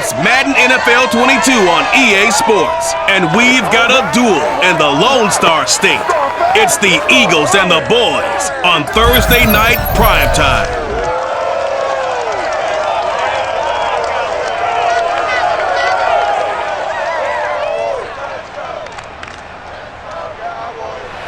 It's Madden NFL 22 on EA Sports. And we've got a duel in the Lone Star State. It's the Eagles and the Boys on Thursday night primetime.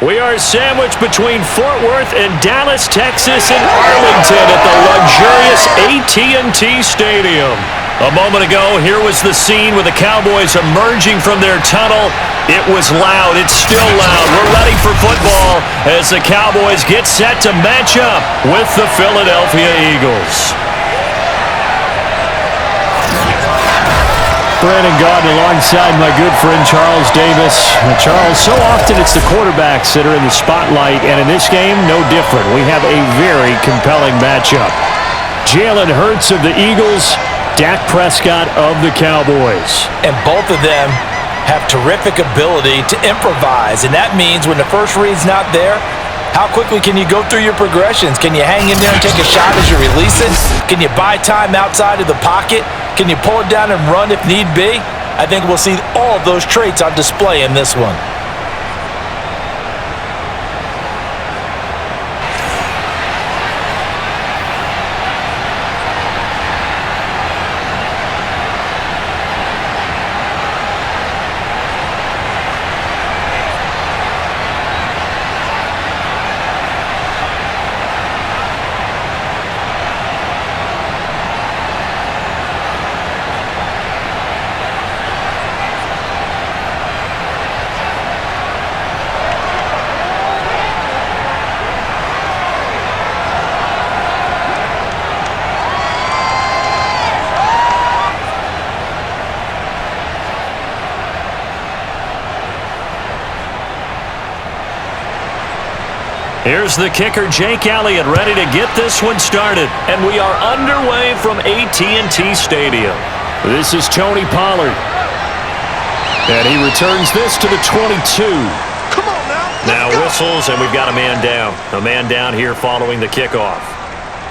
We are sandwiched between Fort Worth and Dallas, Texas, and Arlington at the luxurious AT&T Stadium. A moment ago, here was the scene with the Cowboys emerging from their tunnel. It was loud. It's still loud. We're ready for football as the Cowboys get set to match up with the Philadelphia Eagles. Brandon Gaudin alongside my good friend Charles Davis. Charles, so often it's the quarterbacks that are in the spotlight, and in this game, no different. We have a very compelling matchup. Jalen Hurts of the Eagles, Dak Prescott of the Cowboys. And both of them have terrific ability to improvise, and that means when the first read's not there, how quickly can you go through your progressions? Can you hang in there and take a shot as you release it? Can you buy time outside of the pocket? Can you pull it down and run if need be? I think we'll see all of those traits on display in this one. Here's the kicker, Jake Elliott, ready to get this one started. And we are underway from AT&T Stadium. This is Tony Pollard. And he returns this to the 22. Come on now. Now whistles, and we've got a man down. A man down here following the kickoff.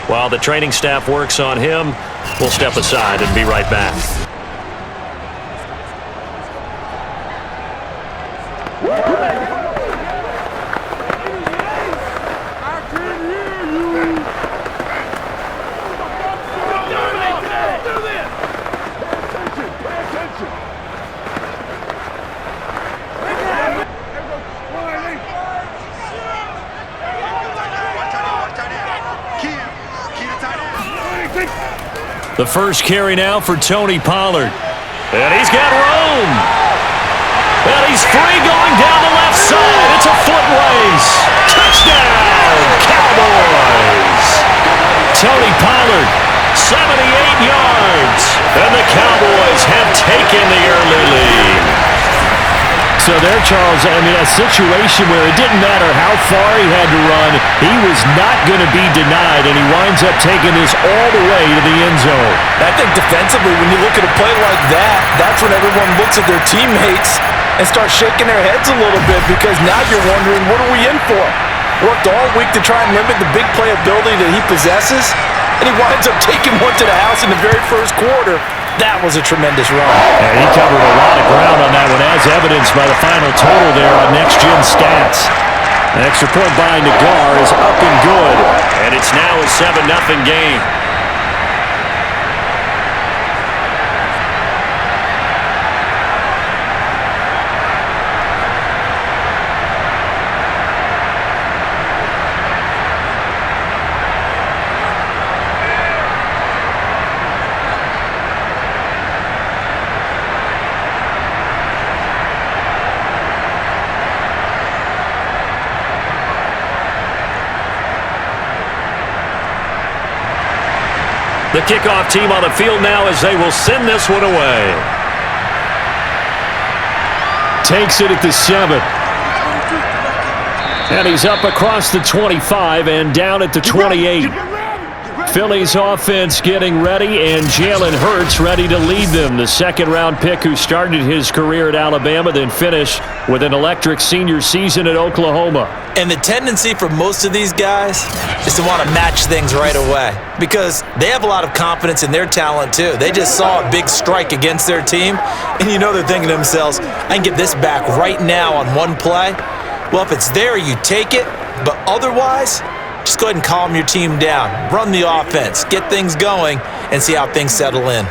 While the training staff works on him, we'll step aside and be right back. The first carry now for Tony Pollard. And he's got room. And he's free going down the left side. It's a foot race. Touchdown, Cowboys. Tony Pollard, 78 yards. And the Cowboys have taken the early lead. So there, Charles, I mean, a situation where it didn't matter how far he had to run, he was not going to be denied, and he winds up taking this all the way to the end zone. I think defensively, when you look at a play like that, that's when everyone looks at their teammates and starts shaking their heads a little bit, because now you're wondering, what are we in for? Worked all week to try and limit the big play ability that he possesses, and he winds up taking one to the house in the very first quarter. That was a tremendous run. Yeah, he covered a lot of ground on that one, as evidenced by the final total there on Next Gen Stats. An extra point by Nagar is up and good, and it's now a 7-0 game. The kickoff team on the field now as they will send this one away. Takes it at the 7. And he's up across the 25 and down at the 28. Phillies offense getting ready, and Jalen Hurts ready to lead them. The second-round pick who started his career at Alabama, then finished with an electric senior season at Oklahoma. And the tendency for most of these guys is to want to match things right away because they have a lot of confidence in their talent too. They just saw a big strike against their team, and you know they're thinking to themselves, I can get this back right now on one play. Well, if it's there, you take it, but otherwise, just go ahead and calm your team down. Run the offense, get things going, and see how things settle in.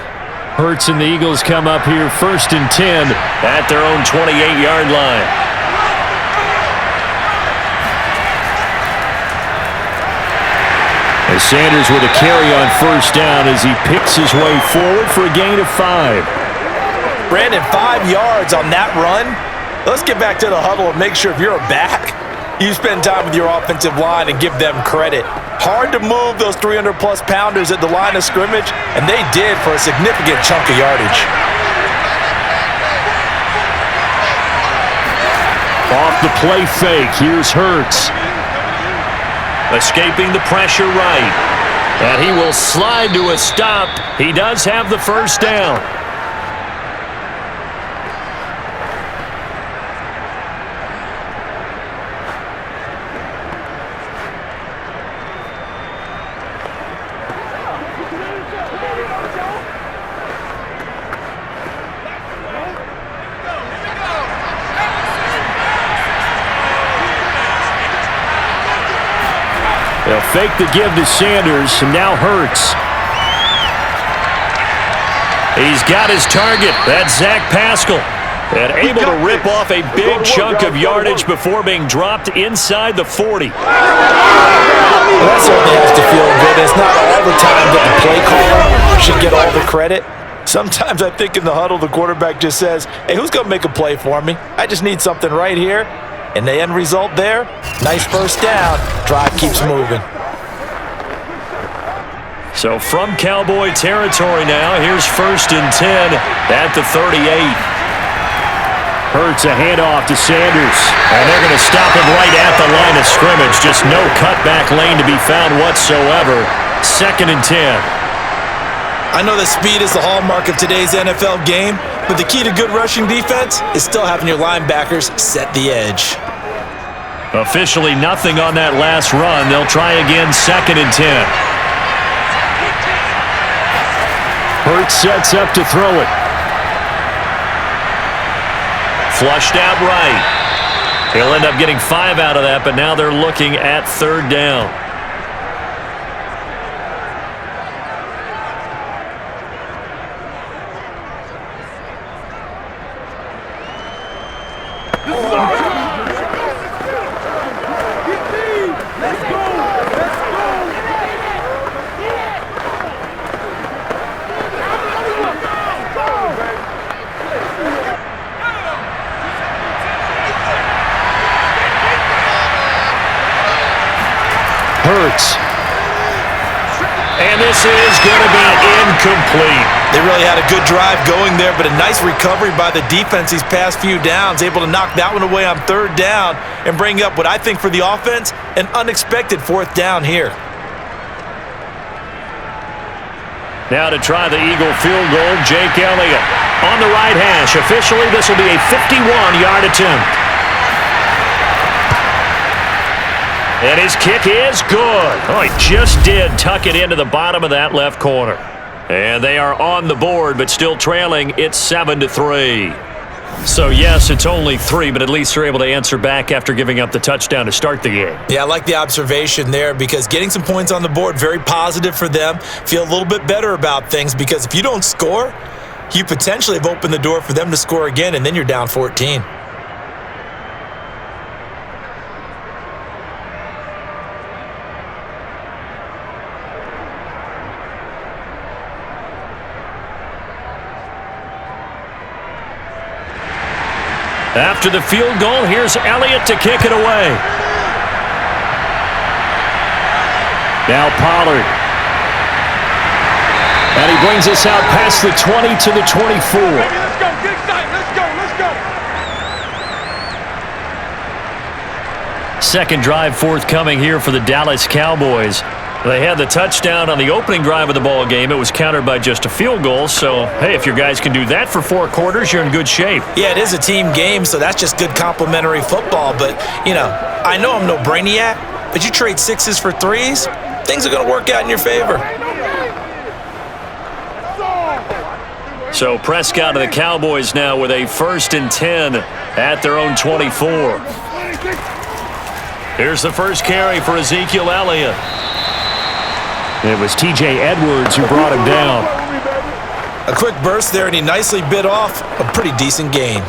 Hurts and the Eagles come up here 1st and 10 at their own 28-yard line. As Sanders with a carry on 1st down as he picks his way forward for a gain of 5. Brandon, 5 yards on that run. Let's get back to the huddle and make sure if you're a back, you spend time with your offensive line and give them credit. Hard to move those 300-plus pounders at the line of scrimmage, and they did for a significant chunk of yardage. Off the play fake, here's Hurts. Escaping the pressure right. And he will slide to a stop. He does have the 1st down. They'll fake the give to Sanders, and now Hurts. He's got his target. That's Zach Pascal. And able to rip off a big chunk of yardage before being dropped inside the 40. Well, that certainly has to feel good. It's not all the time that the play caller should get all the credit. Sometimes I think in the huddle, the quarterback just says, hey, who's going to make a play for me? I just need something right here. And the end result there, nice 1st down. Drive keeps moving. So from Cowboy territory now, here's 1st and 10 at the 38. Hurts a handoff to Sanders. And they're going to stop him right at the line of scrimmage. Just no cutback lane to be found whatsoever. 2nd and 10. I know that speed is the hallmark of today's NFL game, but the key to good rushing defense is still having your linebackers set the edge. Officially nothing on that last run. They'll try again 2nd and 10. Hurts sets up to throw it. Flushed out right. He'll end up getting 5 out of that, but now they're looking at 3rd down. Hurts. And this is going to be incomplete. They really had a good drive going there, but a nice recovery by the defense these past few downs, able to knock that one away on 3rd down and bring up what I think for the offense, an unexpected 4th down here. Now to try the Eagle field goal, Jake Elliott on the right hash. Officially, this will be a 51-yard attempt. And his kick is good. Oh, he just did tuck it into the bottom of that left corner. And they are on the board, but still trailing. It's 7-3. So, yes, it's only 3, but at least they're able to answer back after giving up the touchdown to start the game. Yeah, I like the observation there because getting some points on the board, very positive for them. Feel a little bit better about things because if you don't score, you potentially have opened the door for them to score again, and then you're down 14. After the field goal, here's Elliott to kick it away. Now Pollard. And he brings us out past the 20 to the 24. Let's go, get excited, let's go. Second drive forthcoming here for the Dallas Cowboys. They had the touchdown on the opening drive of the ball game. It was countered by just a field goal. So, hey, if your guys can do that for 4 quarters, you're in good shape. Yeah, it is a team game, so that's just good complimentary football. But, I know I'm no brainiac, but you trade 6s for 3s, things are going to work out in your favor. So Prescott of the Cowboys now with a 1st and 10 at their own 24. Here's the first carry for Ezekiel Elliott. It was T.J. Edwards who brought him down. A quick burst there, and he nicely bit off a pretty decent gain.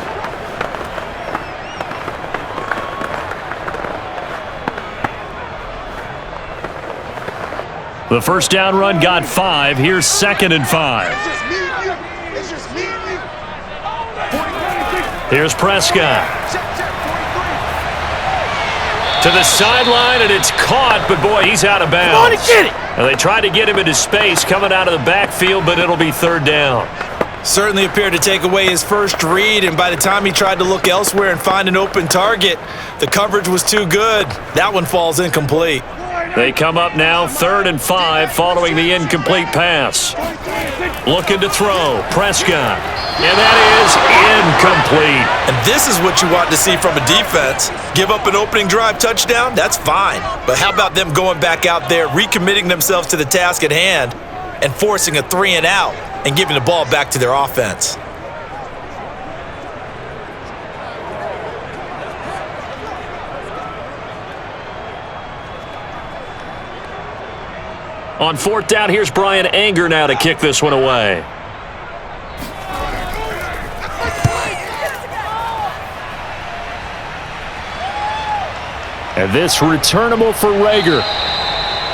The first down run got 5. Here's 2nd and 5. Here's Prescott. To the sideline, and it's caught, but boy, he's out of bounds. Come on and get it. And they tried to get him into space coming out of the backfield, but it'll be 3rd down. Certainly appeared to take away his first read, and by the time he tried to look elsewhere and find an open target, the coverage was too good. That one falls incomplete. They come up now 3rd and 5 following the incomplete pass. Looking to throw, Prescott. And that is incomplete. And this is what you want to see from a defense. Give up an opening drive touchdown, that's fine. But how about them going back out there, recommitting themselves to the task at hand, and forcing a 3 and out and giving the ball back to their offense? On 4th down, here's Brian Anger now to kick this one away. And this returnable for Rager.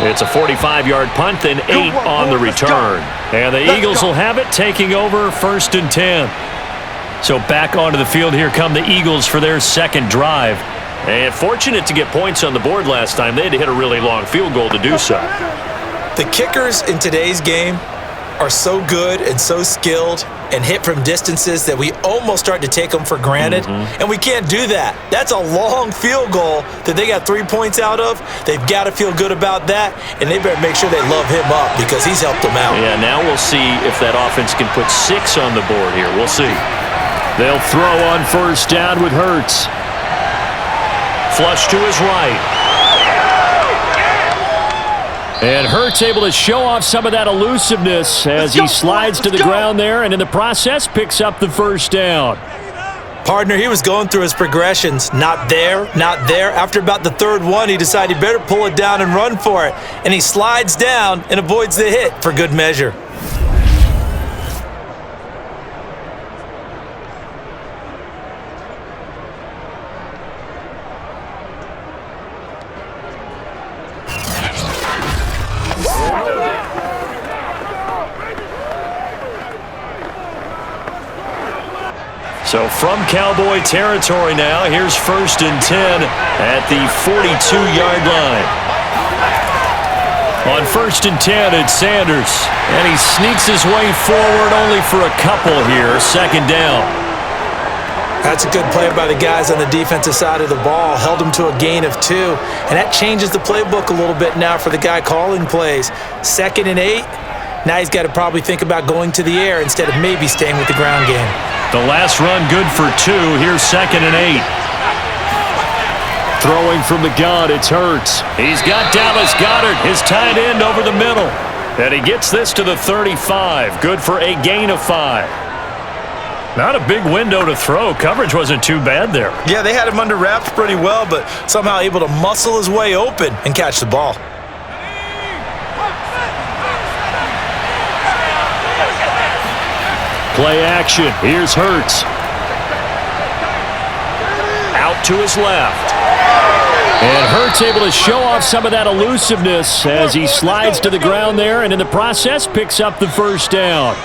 It's a 45-yard punt and 8 on the return. And the Eagles will have it, taking over 1st and 10. So back onto the field, here come the Eagles for their 2nd drive. And fortunate to get points on the board last time. They had to hit a really long field goal to do so. The kickers in today's game are so good and so skilled and hit from distances that we almost start to take them for granted. And we can't do that. That's a long field goal that they got 3 points out of. They've got to feel good about that, and they better make sure they love him up because he's helped them out. Yeah, now we'll see if that offense can put 6 on the board here. We'll see. They'll throw on 1st down with Hurts. Flush to his right. And Hurts able to show off some of that elusiveness as he slides to the ground there, and in the process picks up the 1st down. Partner, he was going through his progressions. Not there, not there. After about the 3rd one, he decided he better pull it down and run for it. And he slides down and avoids the hit for good measure. So from Cowboy territory now, here's 1st and 10 at the 42-yard line. On 1st and 10, it's Sanders, and he sneaks his way forward only for a couple here, 2nd down. That's a good play by the guys on the defensive side of the ball. Held him to a gain of 2, and that changes the playbook a little bit now for the guy calling plays. 2nd and 8, now he's got to probably think about going to the air instead of maybe staying with the ground game. The last run good for 2. Here's 2nd and 8. Throwing from the gun, it's Hurts. He's got Dallas Goedert, his tight end, over the middle. And he gets this to the 35. Good for a gain of 5. Not a big window to throw. Coverage wasn't too bad there. Yeah, they had him under wraps pretty well, but somehow able to muscle his way open and catch the ball. Play action. Here's Hurts. Out to his left. And Hurts able to show off some of that elusiveness as he slides to the ground there, and in the process picks up the 1st down.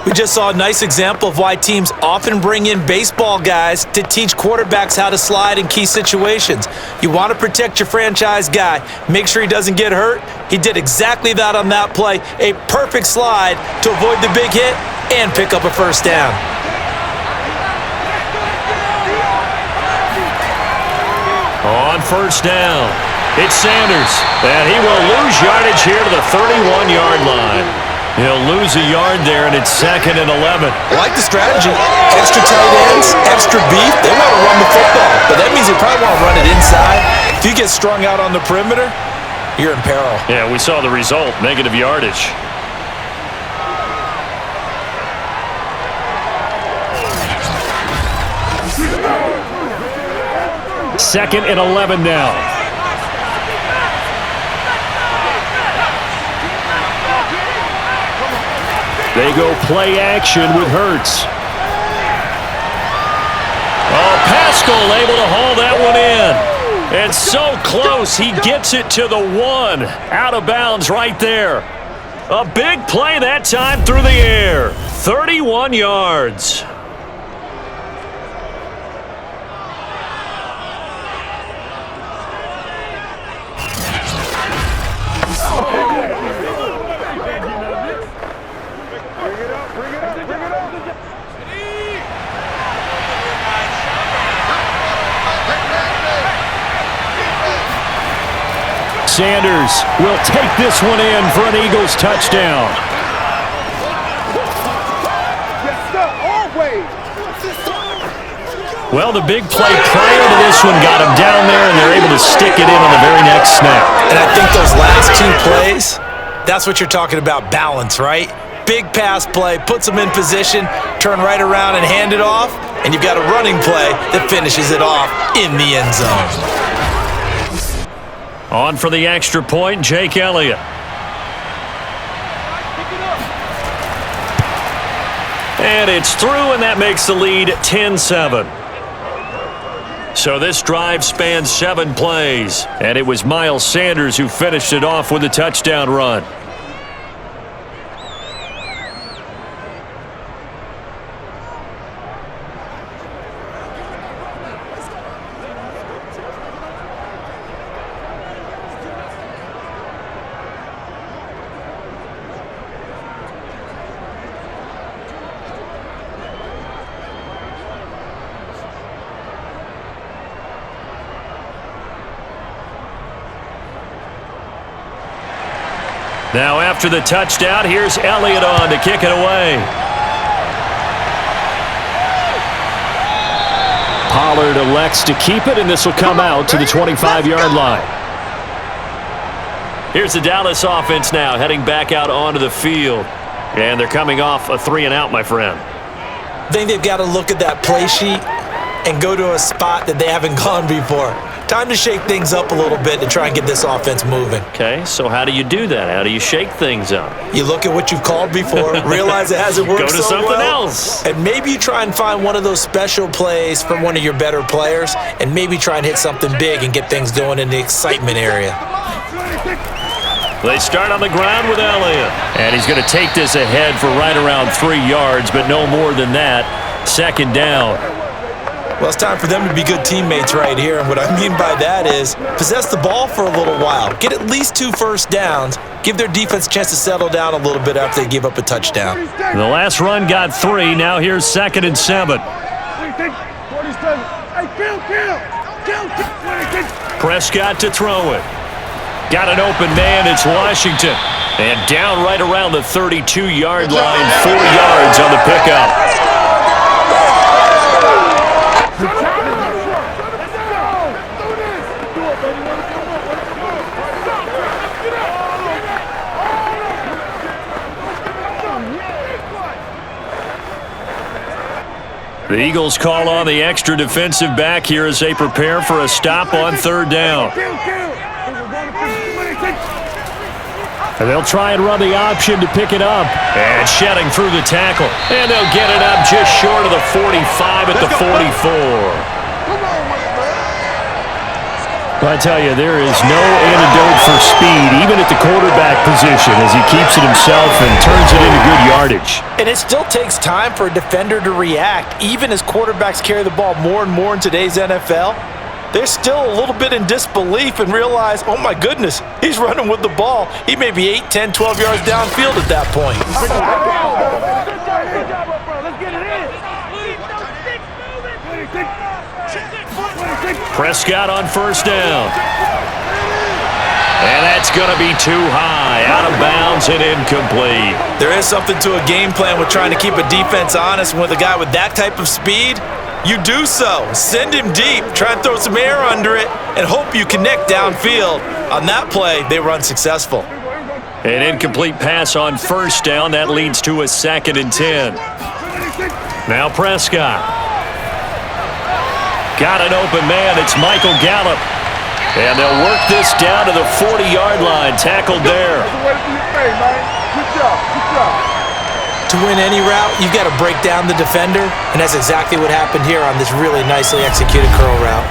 We just saw a nice example of why teams often bring in baseball guys to teach quarterbacks how to slide in key situations. You want to protect your franchise guy. Make sure he doesn't get hurt. He did exactly that on that play. A perfect slide to avoid the big hit and pick up a 1st down. On 1st down, It's Sanders, and he will lose yardage here to the 31-yard line. He'll lose a yard there, and it's 2nd and 11. I like the strategy. Extra tight ends, extra beef. They want to run the football, but that means they probably want to run it inside. If you get strung out on the perimeter, you're in peril. Yeah, we saw the result, negative yardage. 2nd and 11 now. They go play action with Hurts. Oh, Pascal able to haul that one in. And so close, he gets it to the 1. Out of bounds right there. A big play that time through the air. 31 yards. Sanders will take this one in for an Eagles touchdown. Well, the big play prior to this one got him down there, and they're able to stick it in on the very next snap. And I think those last 2 plays, that's what you're talking about, balance, right? Big pass play, puts them in position, turn right around and hand it off, and you've got a running play that finishes it off in the end zone. On for the extra point, Jake Elliott. And it's through, and that makes the lead 10-7. So this drive spans 7 plays, and it was Miles Sanders who finished it off with a touchdown run. Now after the touchdown, here's Elliott on to kick it away. Pollard elects to keep it, and this will come out to the 25-yard line. Here's the Dallas offense now heading back out onto the field. And they're coming off a 3-and-out, my friend. I think they've got to look at that play sheet and go to a spot that they haven't gone before. Time to shake things up a little bit to try and get this offense moving. Okay, so how do you do that? How do you shake things up? You look at what you've called before, realize it hasn't worked so well. Go to something else. And maybe you try and find one of those special plays from one of your better players, and maybe try and hit something big and get things going in the excitement area. They start on the ground with Elliott. And he's going to take this ahead for right around 3 yards, but no more than that. 2nd down. Well, it's time for them to be good teammates right here, and what I mean by that is possess the ball for a little while, get at least 2 first downs, give their defense a chance to settle down a little bit after they give up a touchdown. The last run got 3. Now here's 2nd and 7. Prescott to throw it. Got an open man, it's Washington. And down right around the 32-yard line, 4 yards on the pickup. The Eagles call on the extra defensive back here as they prepare for a stop on 3rd down. And they'll try and run the option to pick it up. And shedding through the tackle. And they'll get it up just short of the 45 at the 44. I tell you, there is no antidote for speed, even at the quarterback position, as he keeps it himself and turns it into good yardage. And it still takes time for a defender to react, even as quarterbacks carry the ball more and more in today's NFL. They're still a little bit in disbelief and realize, oh my goodness, he's running with the ball. He may be 8, 10, 12 yards downfield at that point. Prescott on 1st down. That's going to be too high, out of bounds and incomplete. There is something to a game plan with trying to keep a defense honest. With a guy with that type of speed, you do so. Send him deep, try and throw some air under it, and hope you connect downfield. On that play, they were unsuccessful. An incomplete pass on first down. That leads to a 2nd and 10. Now Prescott. Got an open man. It's Michael Gallup. And they'll work this down to the 40-yard line. Tackled there. To win any route, you've got to break down the defender, and that's exactly what happened here on this really nicely executed curl route.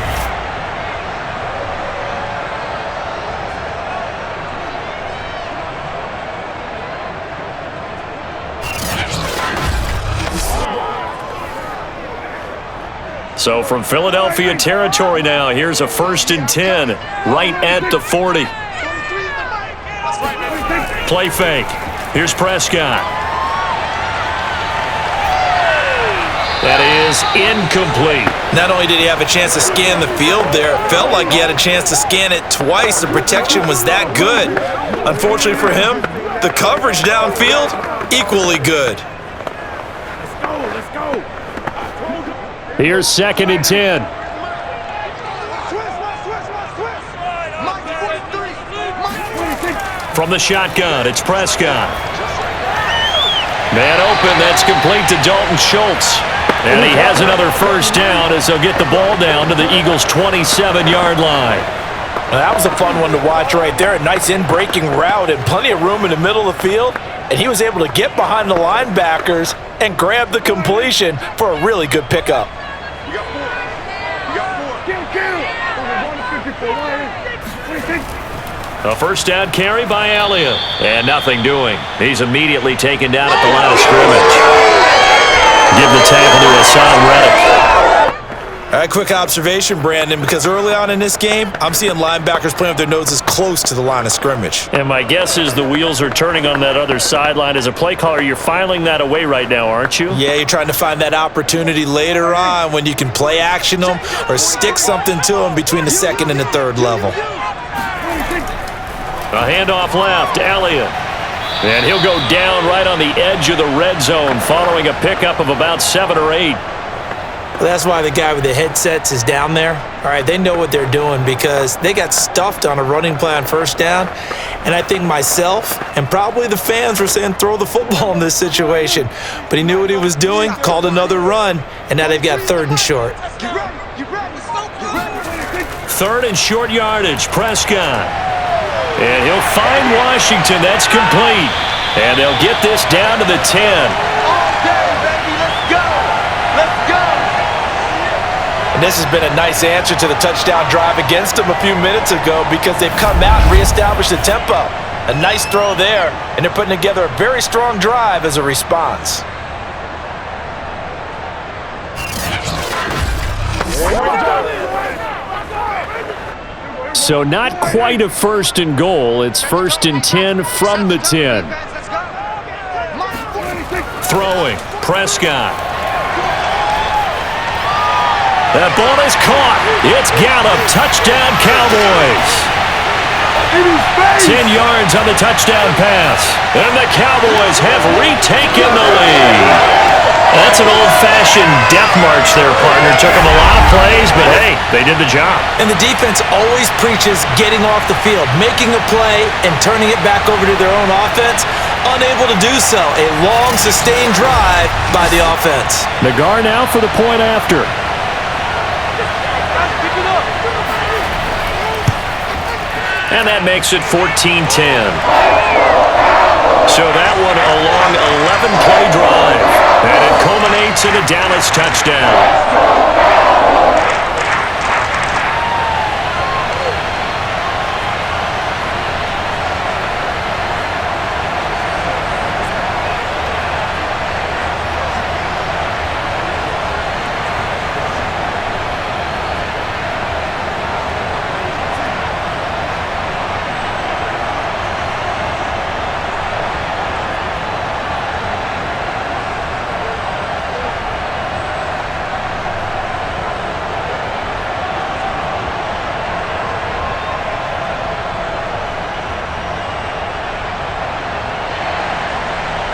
So from Philadelphia territory now, here's a 1st and 10, right at the 40. Play fake. Here's Prescott. That is incomplete. Not only did he have a chance to scan the field there, it felt like he had a chance to scan it twice. The protection was that good. Unfortunately for him, the coverage downfield, equally good. Here's 2nd and 10. From the shotgun, it's Prescott. Man open, that's complete to Dalton Schultz. And he has another 1st down as they'll get the ball down to the Eagles' 27-yard line. Now, that was a fun one to watch right there. A nice in-breaking route and plenty of room in the middle of the field. And he was able to get behind the linebackers and grab the completion for a really good pickup. A 1st down carry by Elliott. And nothing doing. He's immediately taken down at the line of scrimmage. Give the tackle to Hassan Reddick. All right, quick observation, Brandon, because early on in this game, I'm seeing linebackers playing with their noses close to the line of scrimmage. And my guess is the wheels are turning on that other sideline. As a play caller, you're filing that away right now, aren't you? Yeah, you're trying to find that opportunity later on when you can play action them or stick something to them between the 2nd and the 3rd level. A handoff left, Elliott. And he'll go down right on the edge of the red zone following a pickup of about 7 or 8. Well, that's why the guy with the headsets is down there. All right, they know what they're doing because they got stuffed on a running play on 1st down. And I think myself and probably the fans were saying throw the football in this situation. But he knew what he was doing, called another run, and now they've got 3rd and short. 3rd and short yardage, Prescott. And he'll find Washington. That's complete. And they'll get this down to the 10. Okay, baby, let's go. Let's go. And this has been a nice answer to the touchdown drive against them a few minutes ago because they've come out and reestablished the tempo. A nice throw there, and they're putting together a very strong drive as a response. So not quite a 1st and goal. It's 1st and 10 from the 10. Throwing, Prescott. That ball is caught. It's Gallup. Touchdown, Cowboys. 10 yards on the touchdown pass. And the Cowboys have retaken the lead. That's an old-fashioned death march there, partner. Took them a lot of plays, but hey, they did the job. And the defense always preaches getting off the field, making a play, and turning it back over to their own offense. Unable to do so. A long, sustained drive by the offense. Nagar now for the point after. And that makes it 14-10. So that one a long 11-play drive. And it culminates in a Dallas touchdown.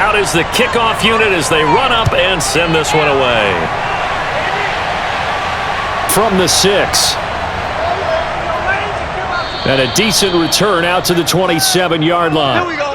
Out is the kickoff unit as they run up and send this one away. From the 6. And a decent return out to the 27-yard line. Here we go.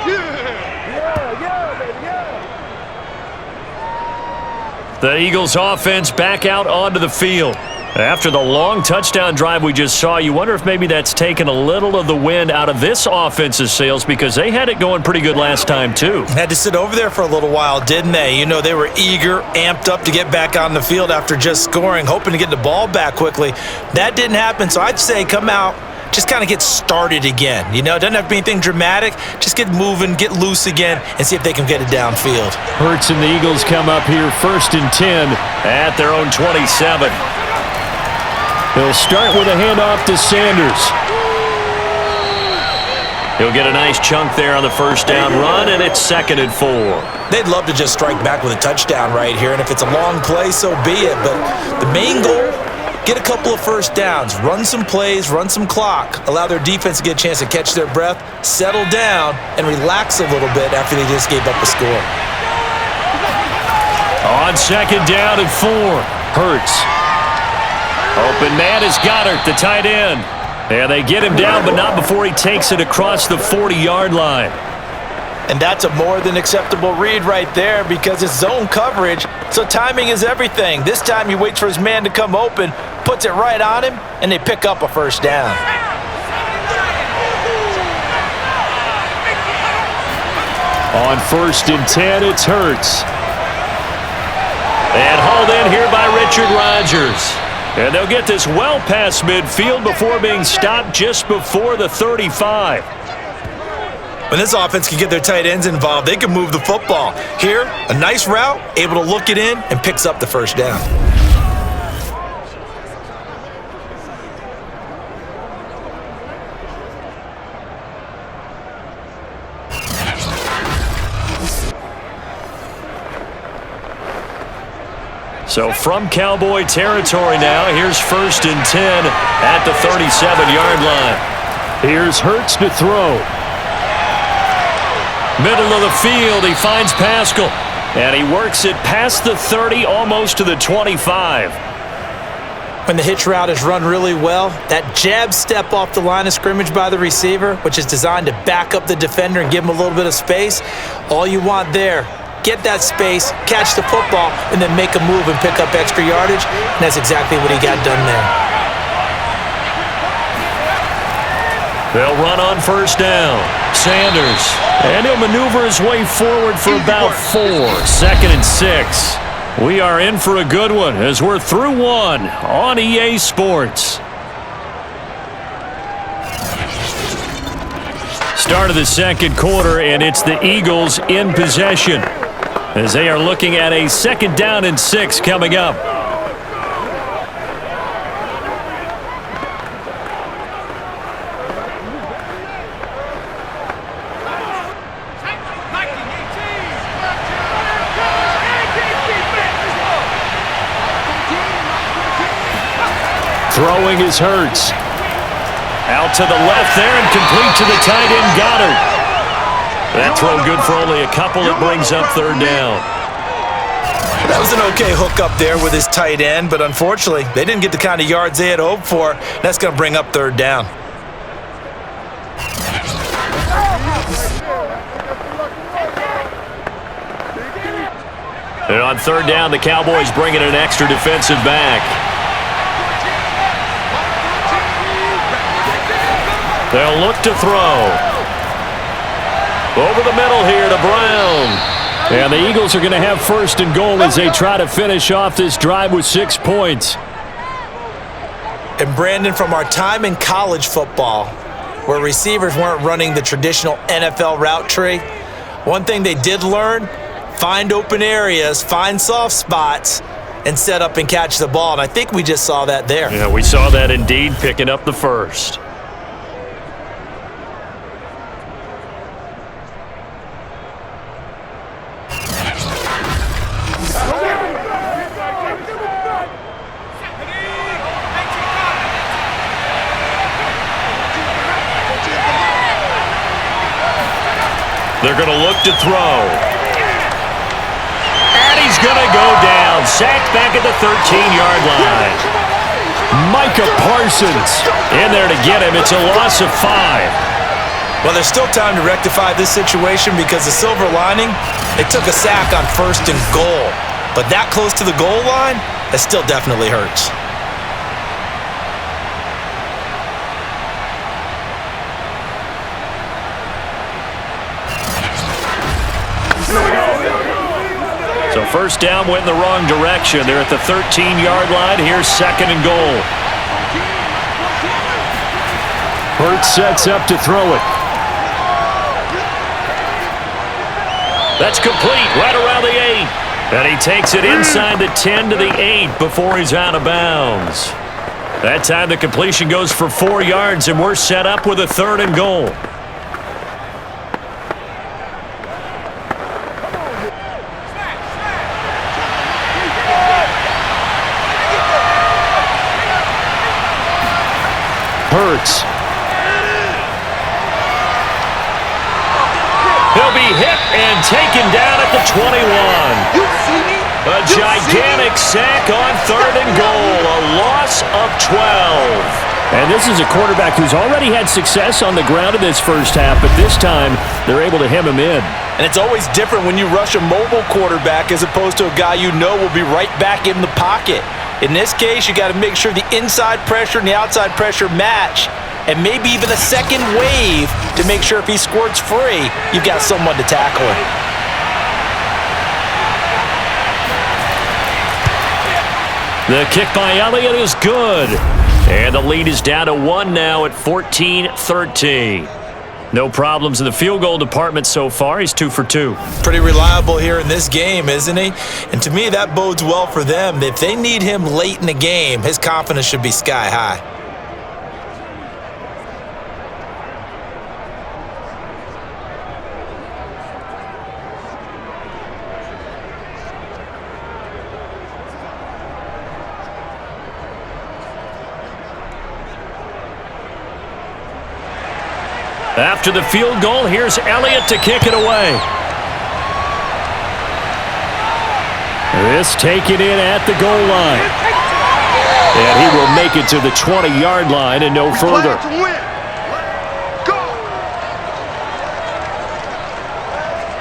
The Eagles offense back out onto the field. After the long touchdown drive we just saw, you wonder if maybe that's taken a little of the wind out of this offense's sails because they had it going pretty good last time too. Had to sit over there for a little while, didn't they? You know, they were eager, amped up to get back on the field after just scoring, hoping to get the ball back quickly. That didn't happen, so I'd say come out, just kind of get started again. You know, it doesn't have to be anything dramatic. Just get moving, get loose again, and see if they can get it downfield. Hurts and the Eagles come up here 1st and 10 at their own 27. He'll start with a handoff to Sanders. He'll get a nice chunk there on the first down run, and it's 2nd and 4. They'd love to just strike back with a touchdown right here, and if it's a long play, so be it. But the main goal, get a couple of first downs, run some plays, run some clock, allow their defense to get a chance to catch their breath, settle down, and relax a little bit after they just gave up a score. On 2nd down and 4, Hurts. Open man is Goddard, the tight end. And they get him down, but not before he takes it across the 40-yard line. And that's a more than acceptable read right there because it's zone coverage, so timing is everything. This time he waits for his man to come open, puts it right on him, and they pick up a first down. On 1st and 10, it's Hurts. And hauled in here by Richard Rodgers. And they'll get this well past midfield before being stopped just before the 35. When this offense can get their tight ends involved, they can move the football. Here, a nice route, able to look it in, and picks up the first down. So from Cowboy territory now, here's 1st and 10 at the 37-yard line. Here's Hurts to throw. Middle of the field, he finds Pascal. And he works it past the 30, almost to the 25. When the hitch route is run really well, that jab step off the line of scrimmage by the receiver, which is designed to back up the defender and give him a little bit of space, all you want there. Get that space, catch the football, and then make a move and pick up extra yardage. And that's exactly what he got done there. They'll run on 1st down. Sanders. And he'll maneuver his way forward for about 4. 2nd and 6. We are in for a good one as we're through one on EA Sports. Start of the 2nd quarter, and it's the Eagles in possession as they are looking at a 2nd down and 6 coming up. Throwing is Hurts. Out to the left there and complete to the tight end, Goddard. That throw good for only a couple. It brings up 3rd down. That was an okay hook up there with his tight end, but unfortunately, they didn't get the kind of yards they had hoped for. That's going to bring up 3rd down. And on 3rd down, the Cowboys bring in an extra defensive back. They'll look to throw. Over the middle here to Brown. And the Eagles are going to have 1st and goal as they try to finish off this drive with 6 points. And Brandon, from our time in college football, where receivers weren't running the traditional NFL route tree, one thing they did learn, find open areas, find soft spots, and set up and catch the ball. And I think we just saw that there. Yeah, we saw that indeed, picking up the first. They're going to look to throw. going to go down. Sacked back at the 13-yard line. Micah Parsons In there to get him. It's a loss of 5. Well, there's still time to rectify this situation because the silver lining, it took a sack on 1st and goal. But that close to the goal line, that still definitely hurts. So first down went in the wrong direction. They're at the 13-yard line. Here's 2nd and goal. Hurts sets up to throw it. That's complete right around the 8. And he takes it inside the 10 to the 8 before he's out of bounds. That time the completion goes for 4 yards, and we're set up with a 3rd and goal. Hurts. He'll be hit and taken down at the 21. A gigantic sack on 3rd and goal. A loss of 12. And this is a quarterback who's already had success on the ground in this first half, but this time they're able to hem him in. And it's always different when you rush a mobile quarterback as opposed to a guy you know will be right back in the pocket. In this case, you got to make sure the inside pressure and the outside pressure match, and maybe even a second wave to make sure if he squirts free, you've got someone to tackle him. The kick by Elliott is good. And the lead is down to 1 now at 14-13. No problems in the field goal department so far. He's 2 for 2. Pretty reliable here in this game, isn't he? And to me, that bodes well for them. If they need him late in the game, his confidence should be sky high. After the field goal, here's Elliott to kick it away. This taken in at the goal line. And he will make it to the 20-yard line and no further.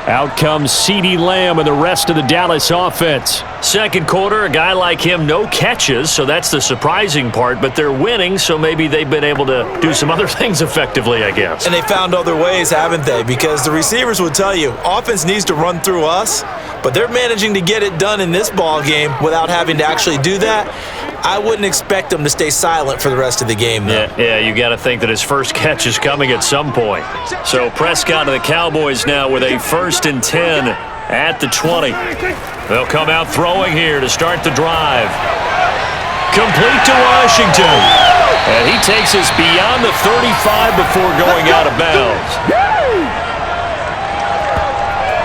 Out comes CeeDee Lamb and the rest of the Dallas offense. Second quarter, a guy like him, no catches, so that's the surprising part, but they're winning, so maybe they've been able to do some other things effectively, I guess. And they found other ways, haven't they? Because the receivers will tell you, offense needs to run through us, but they're managing to get it done in this ball game without having to actually do that. I wouldn't expect them to stay silent for the rest of the game, though. Yeah, you got to think that his first catch is coming at some point. So Prescott to the Cowboys now with a 1st and 10 at the 20. They'll come out throwing here to start the drive. Complete to Washington. And he takes us beyond the 35 before going out of bounds.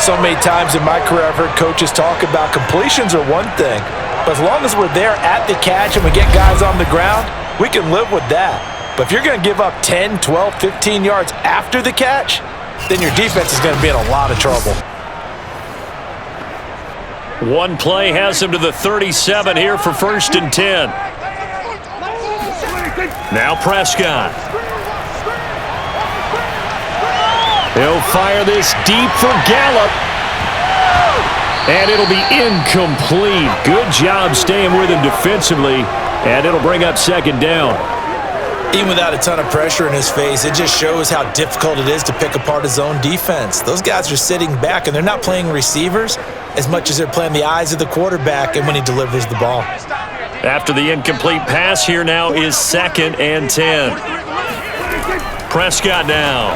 So many times in my career I've heard coaches talk about completions are one thing, but as long as we're there at the catch and we get guys on the ground, we can live with that. But if you're going to give up 10, 12, 15 yards after the catch, then your defense is going to be in a lot of trouble. One play has him to the 37 here for 1st and 10. Now Prescott. He'll fire this deep for Gallup. And it'll be incomplete. Good job staying with him defensively. And it'll bring up 2nd down. Even without a ton of pressure in his face, it just shows how difficult it is to pick apart his own defense. Those guys are sitting back, and they're not playing receivers as much as they're playing the eyes of the quarterback and when he delivers the ball. After the incomplete pass, here now is 2nd and 10. Prescott now.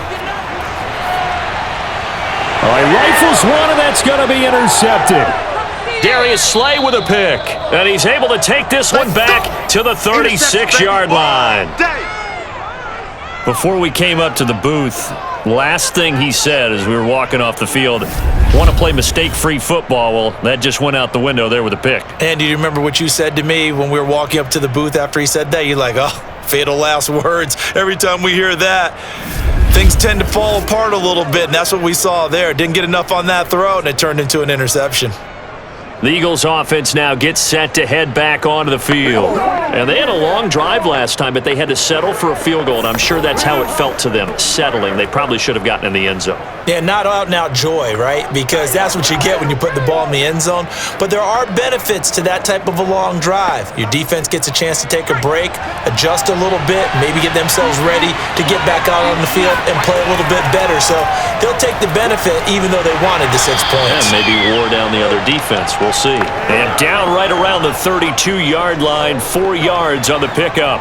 He rifles one, and that's going to be intercepted. Darius Slay with a pick. And he's able to take this one back to the 36-yard line. Before we came up to the booth, last thing he said as we were walking off the field, want to play mistake-free football. Well, that just went out the window there with a pick. And do you remember what you said to me when we were walking up to the booth after he said that? You're like, oh, fatal last words. Every time we hear that, things tend to fall apart a little bit, and that's what we saw there. Didn't get enough on that throw, and it turned into an interception. The Eagles offense now gets set to head back onto the field. And they had a long drive last time, but they had to settle for a field goal, and I'm sure that's how it felt to them, settling. They probably should have gotten in the end zone. Yeah, not out-and-out joy, right? Because that's what you get when you put the ball in the end zone. But there are benefits to that type of a long drive. Your defense gets a chance to take a break, adjust a little bit, maybe get themselves ready to get back out on the field and play a little bit better. So they'll take the benefit even though they wanted the 6 points. And maybe wore down the other defense. We'll see. And down right around the 32-yard line, 4 yards on the pickup.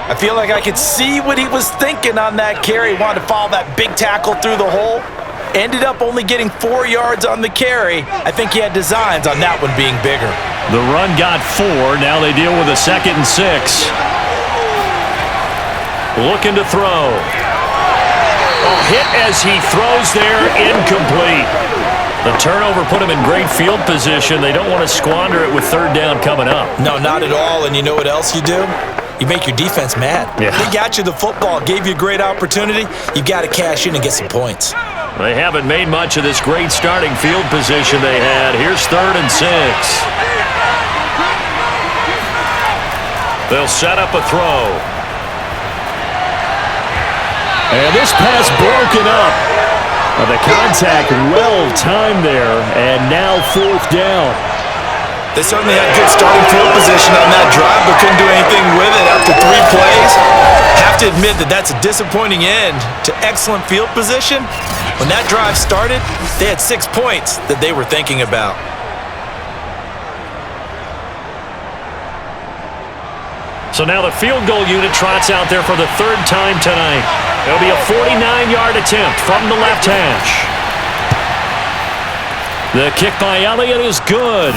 I feel like I could see what he was thinking on that carry. He wanted to follow that big tackle through the hole. Ended up only getting 4 yards on the carry. I think he had designs on that one being bigger. The run got 4. Now they deal with a 2nd and 6. Looking to throw. Oh, hit as he throws there, incomplete. The turnover put him in great field position. They don't want to squander it with 3rd down coming up. No, not at all. And you know what else you do? You make your defense mad. Yeah. They got you the football, gave you a great opportunity. You got to cash in and get some points. They haven't made much of this great starting field position they had. Here's 3rd and 6. They'll set up a throw. And this pass broken up. The contact well-timed there, and now 4th down. They certainly had good starting field position on that drive, but couldn't do anything with it after 3 plays. Have to admit that that's a disappointing end to excellent field position. When that drive started, they had 6 points that they were thinking about. So now the field goal unit trots out there for the 3rd time tonight. It'll be a 49-yard attempt from the left hash. The kick by Elliott is good.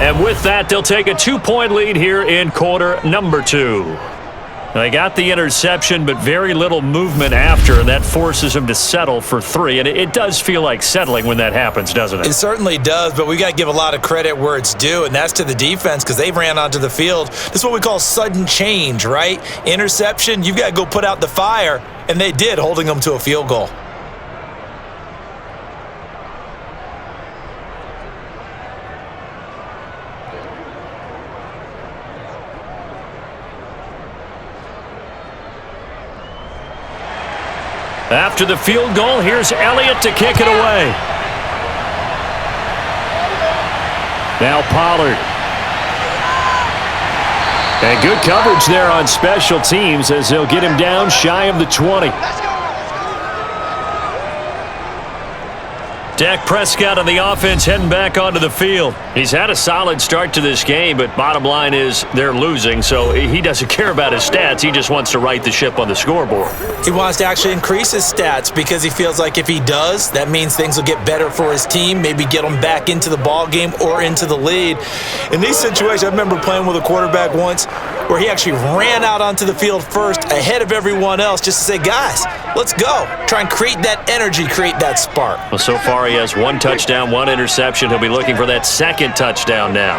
And with that, they'll take a 2-point lead here in quarter number 2. They got the interception, but very little movement after, and that forces them to settle for 3. And it does feel like settling when that happens, doesn't it? It certainly does, but we got to give a lot of credit where it's due, and that's to the defense because they ran onto the field. This is what we call sudden change, right? Interception, you've got to go put out the fire, and they did, holding them to a field goal. After the field goal, here's Elliott to kick it away. Now Pollard. And good coverage there on special teams as they'll get him down shy of the 20. Dak Prescott on the offense heading back onto the field. He's had a solid start to this game, but bottom line is they're losing, so he doesn't care about his stats. He just wants to right the ship on the scoreboard. He wants to actually increase his stats because he feels like if he does, that means things will get better for his team, maybe get them back into the ball game or into the lead. In these situations, I remember playing with a quarterback once where he actually ran out onto the field first ahead of everyone else just to say, guys, let's go. Try and create that energy, create that spark. Well, so far he has 1 touchdown, 1 interception. He'll be looking for that 2nd touchdown now.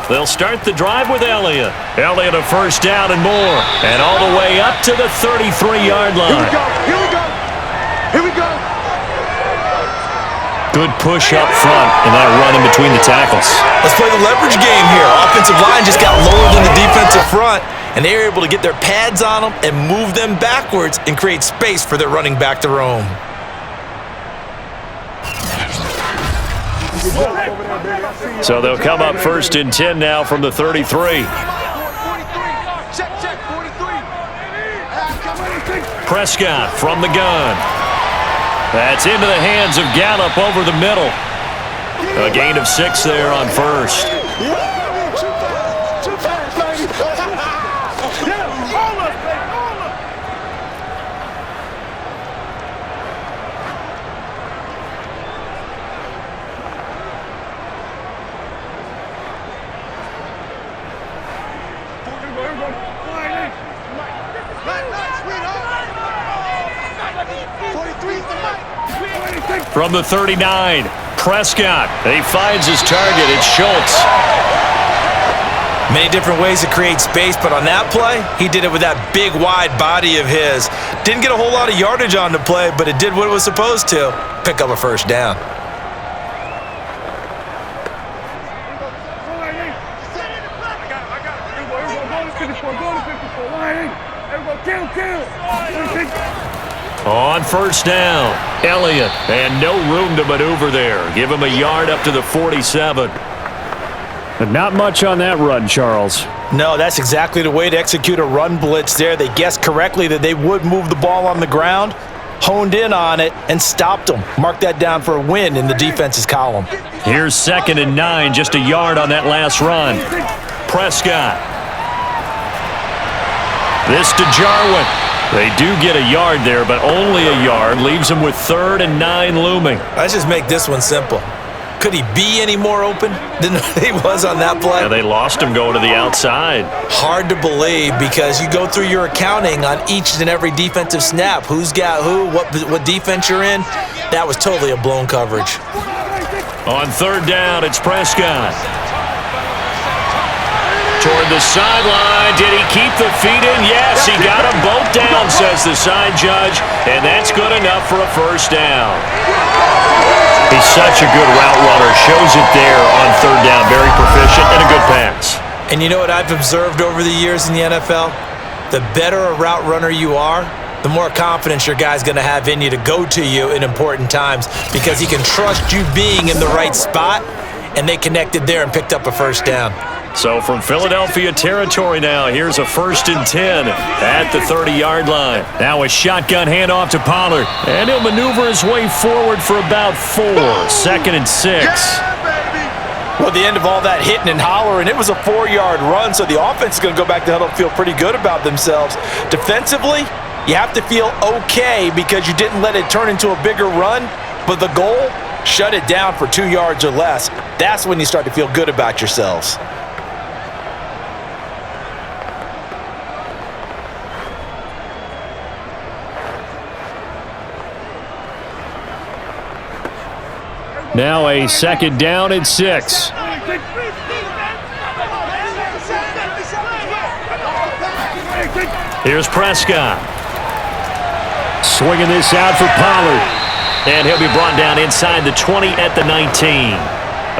They'll start the drive with Elliott. Elliott a 1st down and more. And all the way up to the 33-yard line. Here we go. Here we go. Here we go. Good push up front and that run in between the tackles. Let's play the leverage game here. Offensive line just got lower than the defensive front, and they were able to get their pads on them and move them backwards and create space for their running back to roam. So they'll come up 1st and 10 now from the 33. 43. Check, 43. Prescott from the gun. That's into the hands of Gallup over the middle. A gain of 6 there on 1st. From the 39, Prescott. He finds his target. It's Schultz. Many different ways to create space, but on that play, he did it with that big, wide body of his. Didn't get a whole lot of yardage on the play, but it did what it was supposed to. Pick up a 1st down. On first down, Elliott, and no room to maneuver there. Give him a yard up to the 47. But not much on that run, Charles. No, that's exactly the way to execute a run blitz there. They guessed correctly that they would move the ball on the ground, honed in on it, and stopped them. Mark that down for a win in the defense's column. Here's 2nd and 9, just a yard on that last run. Prescott. This to Jarwin. They do get a yard there, but only a yard. Leaves them with 3rd and 9 looming. Let's just make this one simple. Could he be any more open than he was on that play? Yeah, they lost him going to the outside. Hard to believe because you go through your accounting on each and every defensive snap. Who's got who, what defense you're in. That was totally a blown coverage. On 3rd down, it's Prescott. Toward the sideline. Did he keep the feet in? Yes, he got them both down, says the side judge, and that's good enough for a first down. He's such a good route runner. Shows it there on 3rd down. Very proficient and a good pass. And you know what I've observed over the years in the NFL? The better a route runner you are, the more confidence your guy's going to have in you to go to you in important times because he can trust you being in the right spot, and they connected there and picked up a first down. So from Philadelphia territory now, here's a 1st and 10 at the 30-yard line. Now a shotgun handoff to Pollard, and he'll maneuver his way forward for about 4. 2nd and 6. Well, the end of all that hitting and hollering, it was a 4-yard run, so the offense is going to go back to huddle and feel pretty good about themselves. Defensively, you have to feel okay because you didn't let it turn into a bigger run, but the goal, shut it down for 2 yards or less. That's when you start to feel good about yourselves. Now a 2nd down and 6. Here's Prescott. Swinging this out for Pollard. And he'll be brought down inside the 20 at the 19.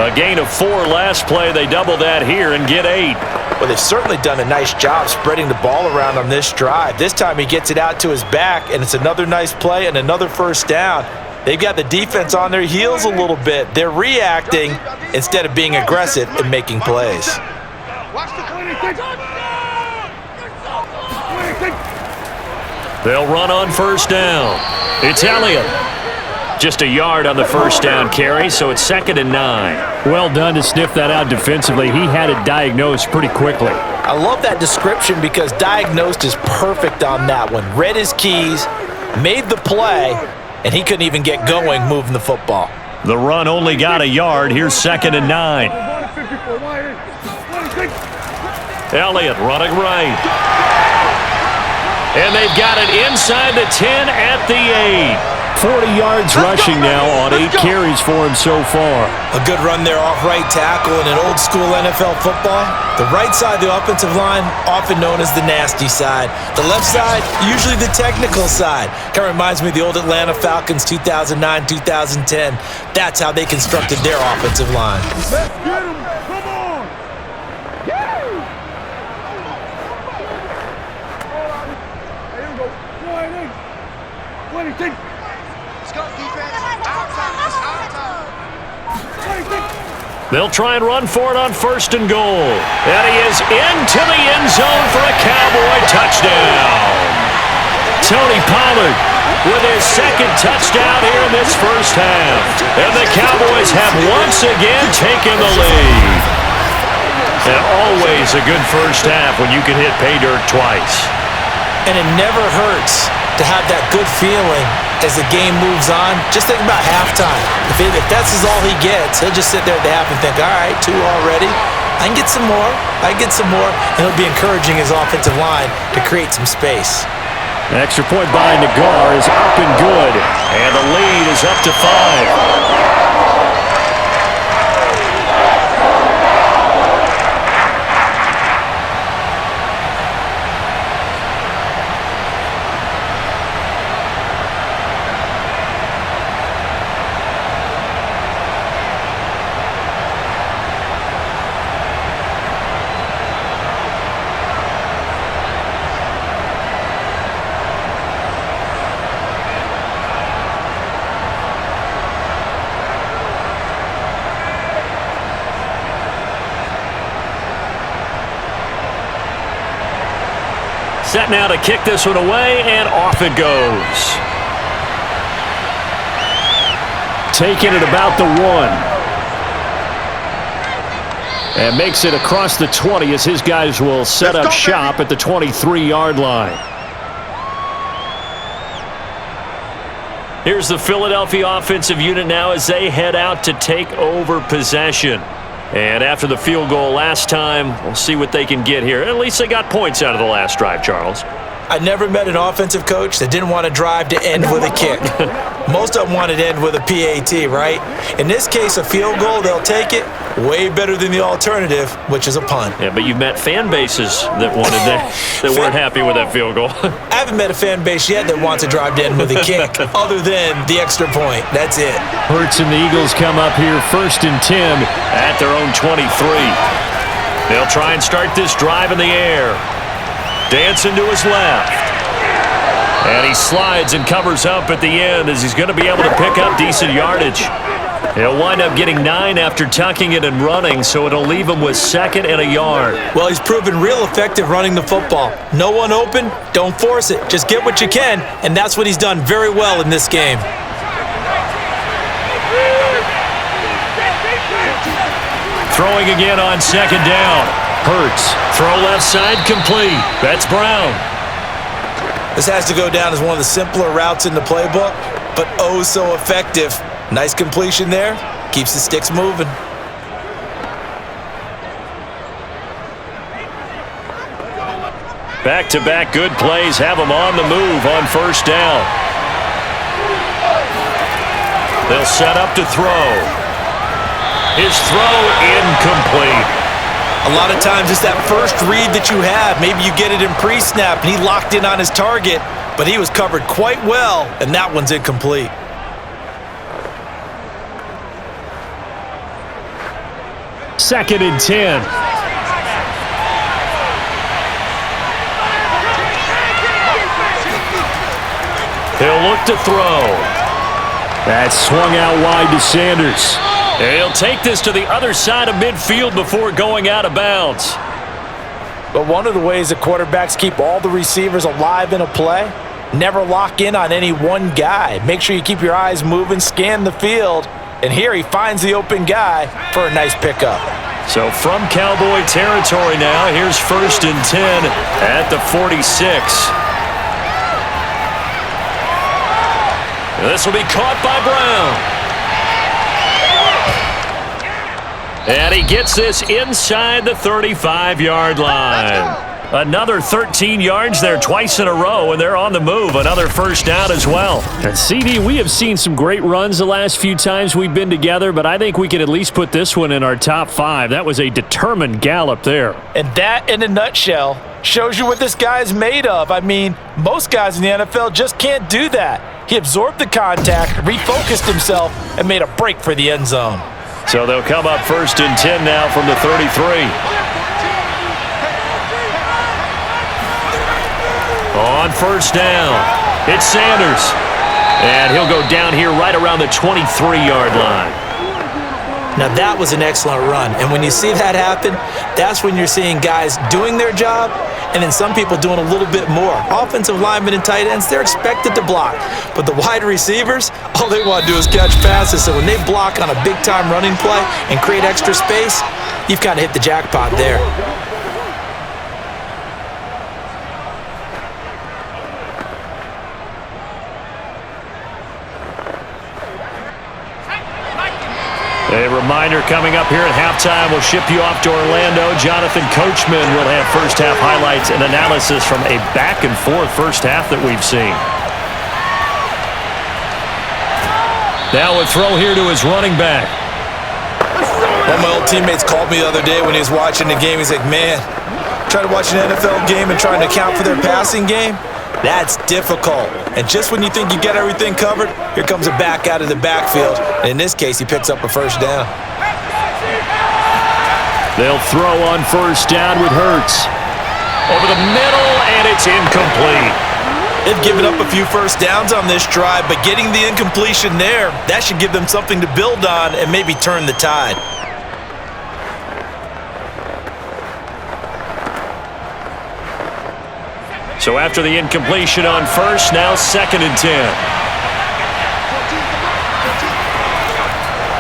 A gain of 4 last play. They double that here and get 8. Well, they've certainly done a nice job spreading the ball around on this drive. This time he gets it out to his back, and it's another nice play and another first down. They've got the defense on their heels a little bit. They're reacting instead of being aggressive and making plays. They'll run on first down. It's Elliott. Just a yard on the first down carry, so it's 2nd and 9. Well done to sniff that out defensively. He had it diagnosed pretty quickly. I love that description because diagnosed is perfect on that one. Read his keys, made the play, and he couldn't even get going moving the football. The run only got a yard. Here's 2nd and 9. Elliott running right. And they've got it inside the 10 at the 8. 40 yards rushing now on 8 carries for him so far. A good run there off right tackle in an old school NFL football. The right side of the offensive line, often known as the nasty side. The left side, usually the technical side. Kind of reminds me of the old Atlanta Falcons 2009, 2010. That's how they constructed their offensive line. Let's get him. Come on. Here we go. 20. Let's go, defense. They'll try and run for it on 1st and goal. And he is into the end zone for a Cowboy touchdown. Tony Pollard with his 2nd touchdown here in this first half. And the Cowboys have once again taken the lead. And always a good first half when you can hit pay dirt twice. And it never hurts to have that good feeling as the game moves on. Just think about halftime. If that's all he gets, he'll just sit there at the half and think, all right, 2 already. I can get some more. And he'll be encouraging his offensive line to create some space. An extra point by Nagar is up and good. And the lead is up to 5. Set now to kick this one away, and off it goes. Taking it about the 1. And makes it across the 20 as his guys will set up shop at the 23-yard line. Here's the Philadelphia offensive unit now as they head out to take over possession. And after the field goal last time, we'll see what they can get here. At least they got points out of the last drive, Charles. I never met an offensive coach that didn't want to drive to end with a kick. Most of them wanted to end with a PAT, right? In this case, a field goal, they'll take it. Way better than the alternative, which is a punt. Yeah, but you've met fan bases that wanted that weren't happy with that field goal. I haven't met a fan base yet that wants to drive to end with a kick, other than the extra point. That's it. Hurts and the Eagles come up here 1st and 10 at their own 23. They'll try and start this drive in the air. Dancing to his left. And he slides and covers up at the end as he's going to be able to pick up decent yardage. He'll wind up getting 9 after tucking it and running, so it'll leave him with 2nd and a yard. Well, he's proven real effective running the football. No one open, don't force it. Just get what you can, and that's what he's done very well in this game. Throwing again on 2nd down. Hurts. Throw left side complete. That's Brown. This has to go down as one of the simpler routes in the playbook, but oh so effective. Nice completion there. Keeps the sticks moving. Back-to-back good plays have him on the move on 1st down. They'll set up to throw. His throw incomplete. A lot of times it's that first read that you have. Maybe you get it in pre-snap and he locked in on his target, but he was covered quite well, and that one's incomplete. Second and 10. He'll look to throw. That swung out wide to Sanders. He'll take this to the other side of midfield before going out of bounds. But one of the ways that quarterbacks keep all the receivers alive in a play, never lock in on any one guy. Make sure you keep your eyes moving, scan the field, and here he finds the open guy for a nice pickup. So from Cowboy territory now, here's 1st and 10 at the 46. This will be caught by Brown. And he gets this inside the 35-yard line. Another 13 yards there twice in a row, and they're on the move. Another 1st down as well. And CD, we have seen some great runs the last few times we've been together, but I think we can at least put this one in our top 5. That was a determined gallop there. And that, in a nutshell, shows you what this guy is made of. I mean, most guys in the NFL just can't do that. He absorbed the contact, refocused himself, and made a break for the end zone. So they'll come up 1st and 10 now from the 33. On 1st down, it's Sanders. And he'll go down here right around the 23-yard line. Now that was an excellent run. And when you see that happen, that's when you're seeing guys doing their job and then some people doing a little bit more. Offensive linemen and tight ends, they're expected to block. But the wide receivers, all they want to do is catch passes. So when they block on a big-time running play and create extra space, you've kind of hit the jackpot there. A reminder coming up here at halftime. We'll ship you off to Orlando. Jonathan Coachman will have first half highlights and analysis from a back-and-forth first half that we've seen. Now a throw here to his running back. One of my old teammates called me the other day when he was watching the game. He's like, man, trying to watch an NFL game and trying to account for their passing game? That's difficult. And just when you think you get everything covered, here comes a back out of the backfield. And in this case, he picks up a 1st down. They'll throw on 1st down with Hurts. Over the middle, and it's incomplete. They've given up a few 1st downs on this drive, but getting the incompletion there, that should give them something to build on and maybe turn the tide. So after the incompletion on first, now 2nd and 10.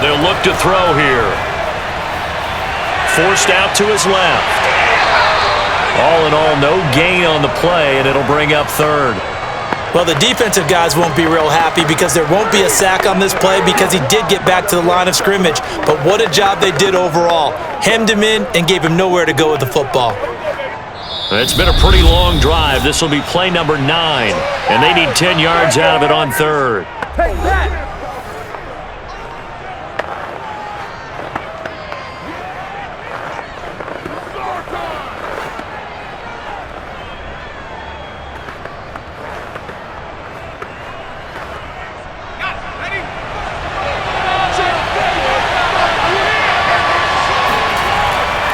They'll look to throw here. Forced out to his left. All in all, no gain on the play, and it'll bring up 3rd. Well, the defensive guys won't be real happy because there won't be a sack on this play because he did get back to the line of scrimmage. But what a job they did overall. Hemmed him in and gave him nowhere to go with the football. It's been a pretty long drive. This will be play number 9, and they need 10 yards out of it on 3rd. Take that!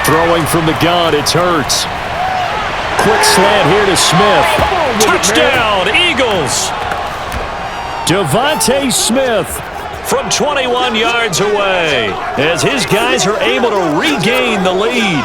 Throwing from the gun, it's Hurts. Quick slant here to Smith. Touchdown, Eagles! Devontae Smith From 21 yards away, as his guys are able to regain the lead.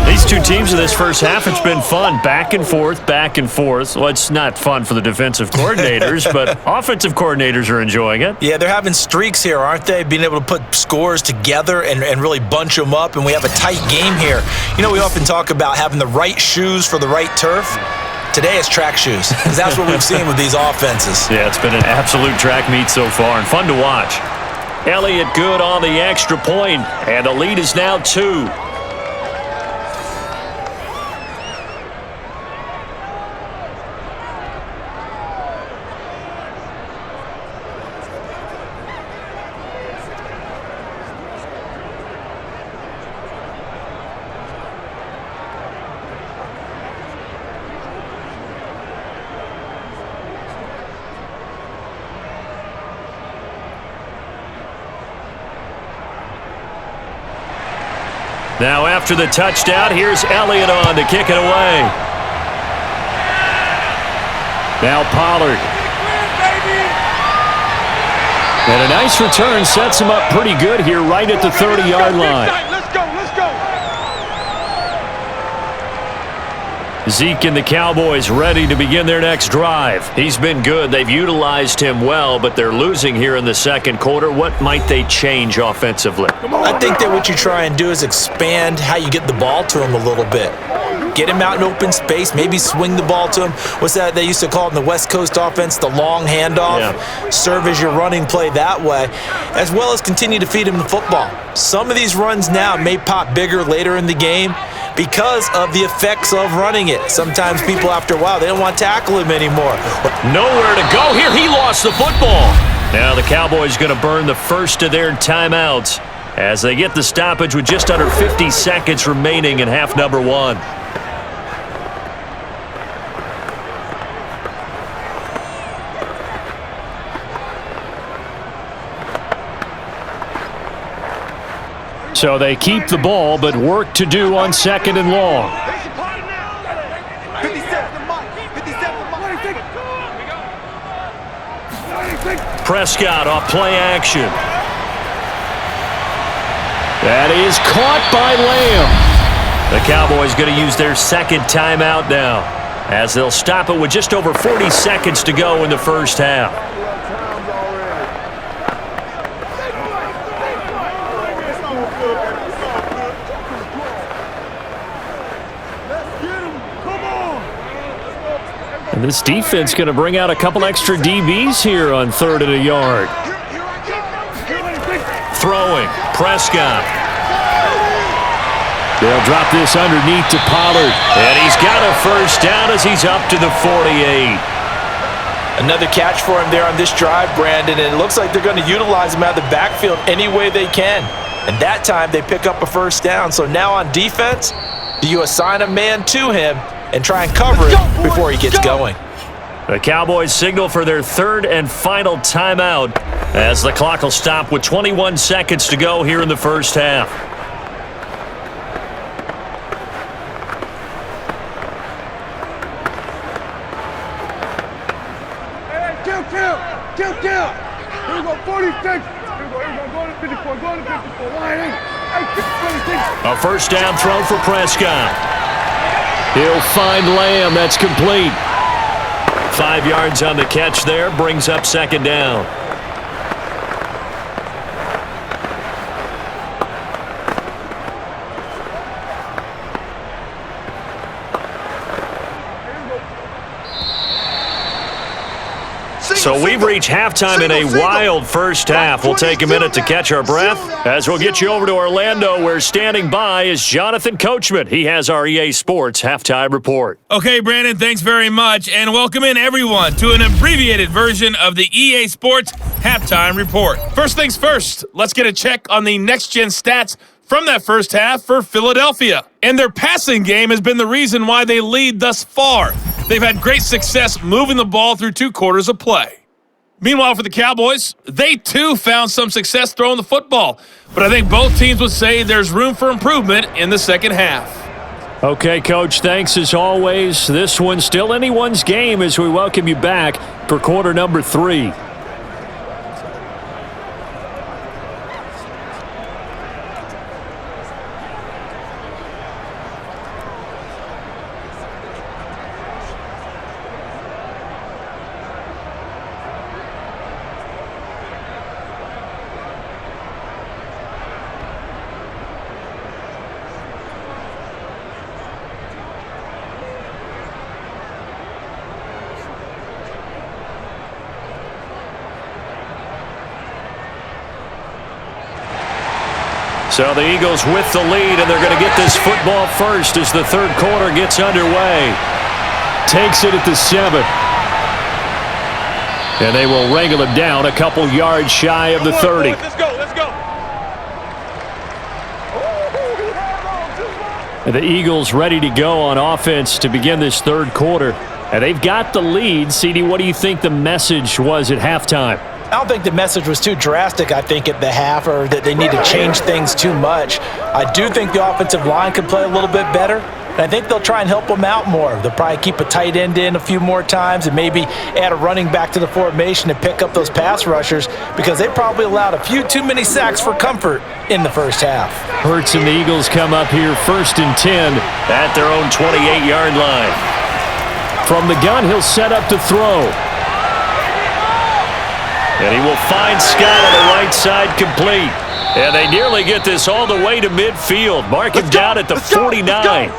These two teams in this first half, it's been fun. Back and forth, back and forth. Well, it's not fun for the defensive coordinators, but offensive coordinators are enjoying it. Yeah, they're having streaks here, aren't they? Being able to put scores together and really bunch them up, and we have a tight game here. You know, we often talk about having the right shoes for the right turf. Today it's track shoes, because that's what we've seen with these offenses. Yeah, it's been an absolute track meet so far, and fun to watch. Elliott good on the extra point, and the lead is now 2. Now after the touchdown, here's Elliott on to kick it away. Now Pollard. And a nice return sets him up pretty good here right at the 30-yard line. Let's go, let's go. Zeke and the Cowboys ready to begin their next drive. He's been good. They've utilized him well, but they're losing here in the second quarter. What might they change offensively? I think that what you try and do is expand how you get the ball to him a little bit. Get him out in open space, maybe swing the ball to him. What's that they used to call it in the West Coast offense, the long handoff? Yeah. Serve as your running play that way, as well as continue to feed him the football. Some of these runs now may pop bigger later in the game because of the effects of running it. Sometimes people, after a while, they don't want to tackle him anymore. Nowhere to go here. He lost the football. Now the Cowboys going to burn the first of their timeouts as they get the stoppage with just under 50 seconds remaining in half number 1. So they keep the ball, but work to do on 2nd and long. 57 Prescott off play action. That is caught by Lamb. The Cowboys going to use their second timeout now as they'll stop it with just over 40 seconds to go in the first half. And this defense going to bring out a couple extra DBs here on 3rd and a yard. Throwing, Prescott. They'll drop this underneath to Pollard. And he's got a first down as he's up to the 48. Another catch for him there on this drive, Brandon, and it looks like they're going to utilize him out of the backfield any way they can. And that time they pick up a first down. So now on defense, do you assign a man to him and try and cover it before he gets going? The Cowboys signal for their third and final timeout as the clock will stop with 21 seconds to go here in the first half. Kill. Here we go, 46. Here we go, go to 54, go to 54. Line 8. A first down throw for Prescott. He'll find Lamb. That's complete. 5 yards on the catch there, brings up second down. So we've reached halftime in a wild first half. We'll take a minute to catch our breath as we'll get you over to Orlando, where standing by is Jonathan Coachman. He has our EA Sports halftime report. Okay, Brandon, thanks very much, and welcome in everyone to an abbreviated version of the EA Sports halftime report. First things first, let's get a check on the next-gen stats from that first half for Philadelphia. And their passing game has been the reason why they lead thus far. They've had great success moving the ball through 2 quarters of play. Meanwhile, for the Cowboys, they too found some success throwing the football. But I think both teams would say there's room for improvement in the second half. Okay, Coach, thanks as always. This one's still anyone's game as we welcome you back for quarter number 3. So the Eagles with the lead, and they're going to get this football first as the third quarter gets underway. Takes it at the 7. And they will wrangle him down a couple yards shy of the 30. Let's go, let's go. And the Eagles ready to go on offense to begin this third quarter. And they've got the lead. CD, what do you think the message was at halftime? I don't think the message was too drastic, I think, at the half, or that they need to change things too much. I do think the offensive line could play a little bit better, and I think they'll try and help them out more. They'll probably keep a tight end in a few more times and maybe add a running back to the formation to pick up those pass rushers, because they probably allowed a few too many sacks for comfort in the first half. Hurts and the Eagles come up here 1st and 10 at their own 28-yard line. From the gun, he'll set up to throw. And he will find Scott on the right side, complete. And they nearly get this all the way to midfield. Mark him down at the 49.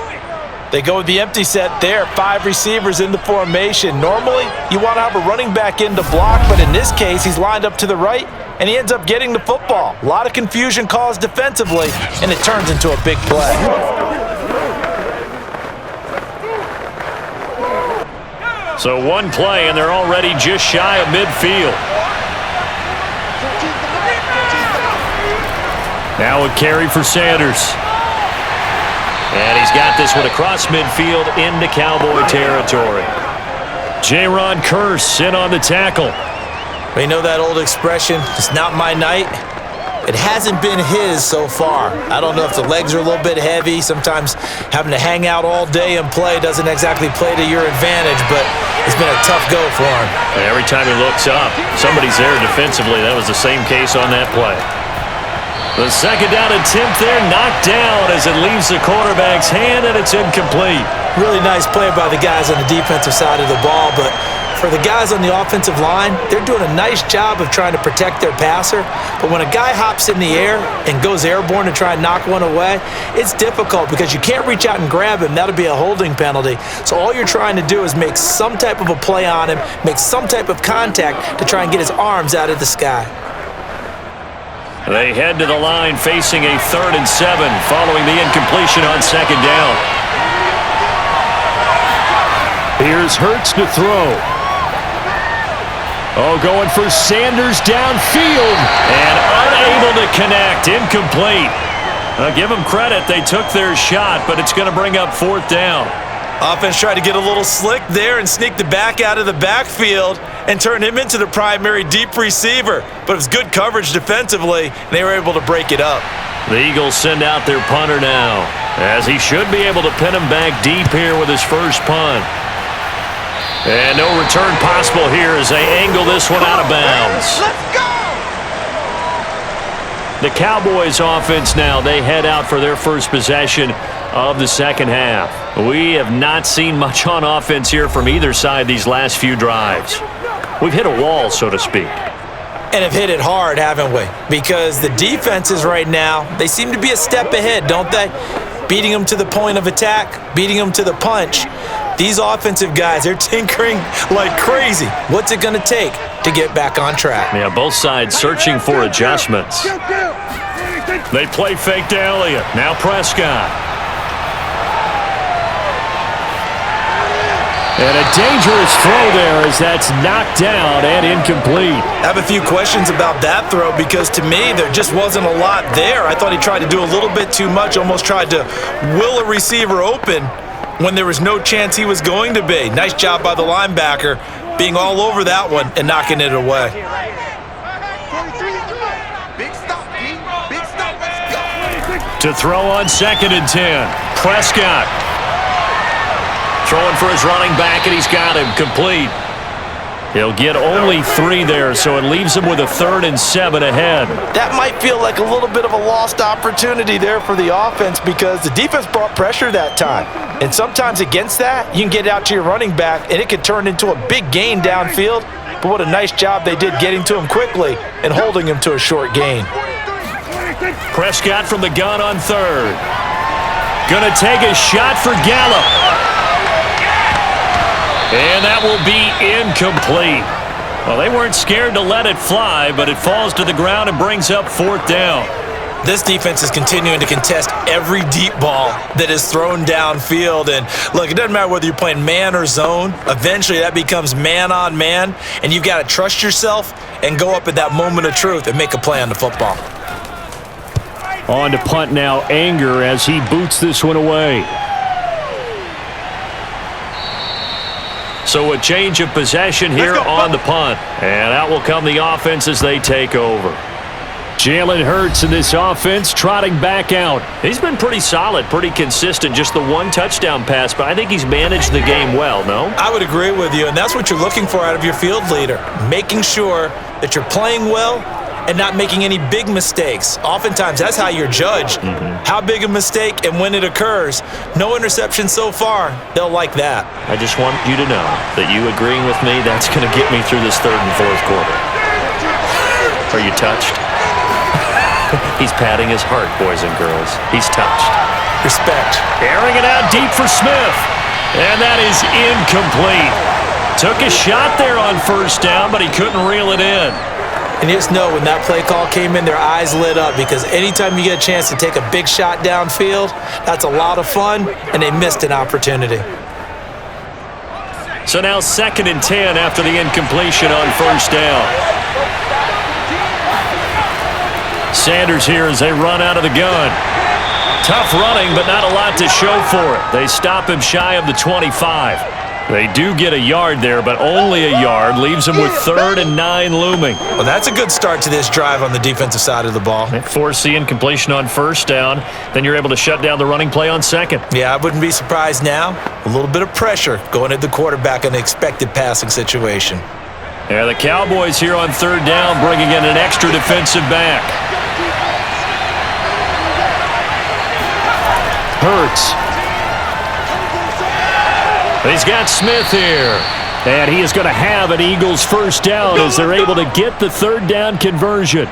They go with the empty set there. 5 receivers in the formation. Normally, you want to have a running back in to block, but in this case, he's lined up to the right, and he ends up getting the football. A lot of confusion caused defensively, and it turns into a big play. So one play, and they're already just shy of midfield. Now a carry for Sanders. And he's got this one across midfield into Cowboy territory. Jaron Kearse in on the tackle. We know that old expression, it's not my night. It hasn't been his so far. I don't know if the legs are a little bit heavy. Sometimes having to hang out all day and play doesn't exactly play to your advantage, but it's been a tough go for him. And every time he looks up, somebody's there defensively. That was the same case on that play. The second down attempt there, knocked down as it leaves the quarterback's hand, and it's incomplete. Really nice play by the guys on the defensive side of the ball, but for the guys on the offensive line, they're doing a nice job of trying to protect their passer. But when a guy hops in the air and goes airborne to try and knock one away, it's difficult because you can't reach out and grab him. That'll be a holding penalty. So all you're trying to do is make some type of a play on him, make some type of contact to try and get his arms out of the sky. They head to the line facing a 3rd and 7 following the incompletion on second down. Here's Hurts to throw. Oh, going for Sanders downfield and unable to connect. Incomplete. Give them credit. They took their shot, but it's going to bring up 4th down. Offense tried to get a little slick there and sneak the back out of the backfield and turn him into the primary deep receiver. But it was good coverage defensively, and they were able to break it up. The Eagles send out their punter now, as he should be able to pin him back deep here with his first punt. And no return possible here as they angle this one out of bounds. Let's go! The Cowboys offense now, they head out for their first possession of the second half. We have not seen much on offense here from either side these last few drives. We've hit a wall, so to speak. And have hit it hard, haven't we? Because the defenses right now, they seem to be a step ahead, don't they? Beating them to the point of attack, beating them to the punch. These offensive guys, they're tinkering like crazy. What's it going to take to get back on track? Yeah, both sides searching for adjustments. They play fake to Elliott. Now Prescott. And a dangerous throw there as that's knocked down and incomplete. I have a few questions about that throw because to me there just wasn't a lot there. I thought he tried to do a little bit too much, almost tried to will a receiver open when there was no chance he was going to be. Nice job by the linebacker being all over that one and knocking it away. To throw on 2nd and 10. Prescott. Throwing for his running back, and he's got him complete. He'll get only 3 there, so it leaves him with a 3rd and 7 ahead. That might feel like a little bit of a lost opportunity there for the offense because the defense brought pressure that time. And sometimes against that, you can get out to your running back, and it could turn into a big gain downfield. But what a nice job they did getting to him quickly and holding him to a short gain. Prescott from the gun on 3rd. Gonna take a shot for Gallup. And that will be incomplete. Well, they weren't scared to let it fly, but it falls to the ground and brings up 4th down. This defense is continuing to contest every deep ball that is thrown downfield. And look, it doesn't matter whether you're playing man or zone. Eventually, that becomes man on man, and you've got to trust yourself and go up at that moment of truth and make a play on the football. On to punt now, Anger as he boots this one away. So a change of possession here on the punt. And out will come the offense as they take over. Jalen Hurts in this offense trotting back out. He's been pretty solid, pretty consistent, just the 1 touchdown pass, but I think he's managed the game well, no? I would agree with you, and that's what you're looking for out of your field leader. Making sure that you're playing well and not making any big mistakes. Oftentimes, that's how you're judged. How big a mistake and when it occurs. No interception so far. They'll like that. I just want you to know that you agreeing with me, that's going to get me through this 3rd and 4th quarter. Are you touched? He's patting his heart, boys and girls. He's touched. Respect. Airing it out deep for Smith. And that is incomplete. Took a shot there on 1st down, but he couldn't reel it in. And you just know when that play call came in, their eyes lit up because anytime you get a chance to take a big shot downfield, that's a lot of fun, and they missed an opportunity. So now 2nd and 10 after the incompletion on 1st down. Sanders here as they run out of the gun. Tough running, but not a lot to show for it. They stop him shy of the 25. They do get a yard there, but only a yard. Leaves them with 3rd and 9 looming. Well, that's a good start to this drive on the defensive side of the ball. They force the incompletion on 1st down. Then you're able to shut down the running play on 2nd. Yeah, I wouldn't be surprised now. A little bit of pressure going at the quarterback in an expected passing situation. Yeah, the Cowboys here on 3rd down bringing in an extra defensive back. Hurts. He's got Smith here. And he is going to have an Eagles 1st down as they're able to get the 3rd down conversion.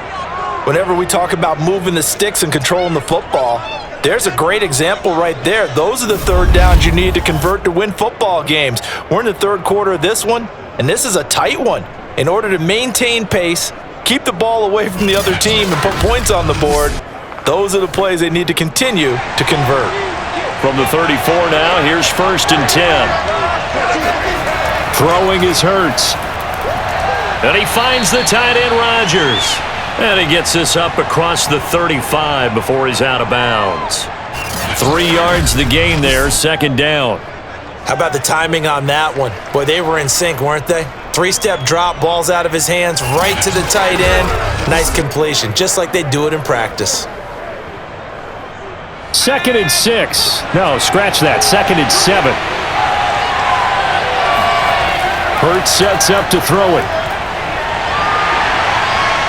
Whenever we talk about moving the sticks and controlling the football, there's a great example right there. Those are the 3rd downs you need to convert to win football games. We're in the 3rd quarter of this one, and this is a tight one. In order to maintain pace, keep the ball away from the other team, and put points on the board, those are the plays they need to continue to convert. From the 34 now, here's 1st and 10. Throwing is Hurts. And he finds the tight end Rodgers. And he gets this up across the 35 before he's out of bounds. 3 yards the gain there, 2nd down. How about the timing on that one? Boy, they were in sync, weren't they? 3-step drop, ball's out of his hands, right to the tight end. Nice completion, just like they do it in practice. 2nd and 6. No, scratch that. 2nd and 7. Hurts sets up to throw it.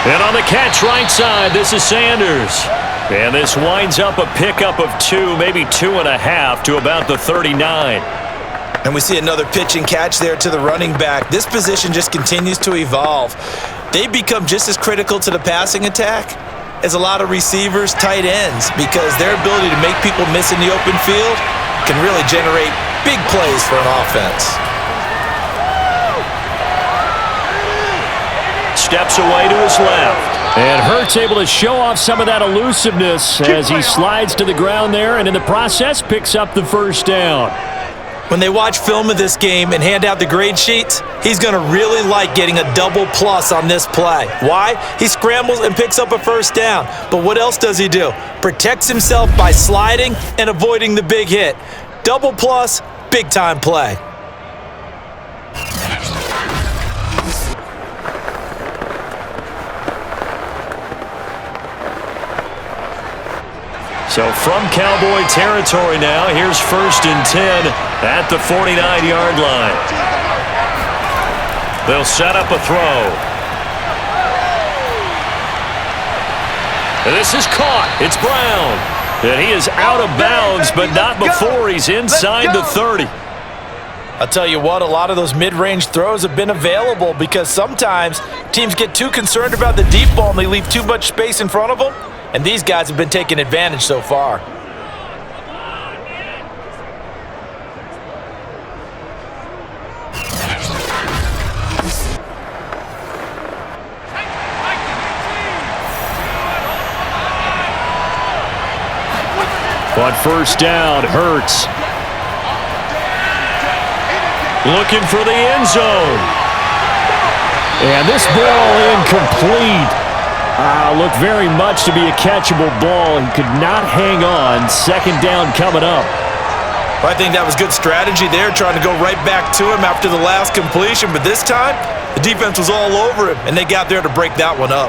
And on the catch right side, this is Sanders. And this winds up a pickup of 2, maybe 2.5 to about the 39. And we see another pitch and catch there to the running back. This position just continues to evolve. They become just as critical to the passing attack as a lot of receivers, tight ends, because their ability to make people miss in the open field can really generate big plays for an offense. Steps away to his left. And Hurts able to show off some of that elusiveness as he slides to the ground there, and in the process picks up the first down. When they watch film of this game and hand out the grade sheets, he's going to really like getting a double plus on this play. Why? He scrambles and picks up a first down. But what else does he do? Protects himself by sliding and avoiding the big hit. Double plus, big time play. So from Cowboy territory now, here's 1st and 10 at the 49-yard line. They'll set up a throw. And this is caught. It's Brown. And he is out of bounds, but not before he's inside the 30. I'll tell you what, a lot of those mid-range throws have been available because sometimes teams get too concerned about the deep ball and they leave too much space in front of them. And these guys have been taking advantage so far. On first down, Hurts. Looking for the end zone. And this ball incomplete. Looked very much to be a catchable ball and could not hang on. 2nd down coming up. Well, I think that was good strategy there, trying to go right back to him after the last completion. But this time, the defense was all over him, and they got there to break that one up.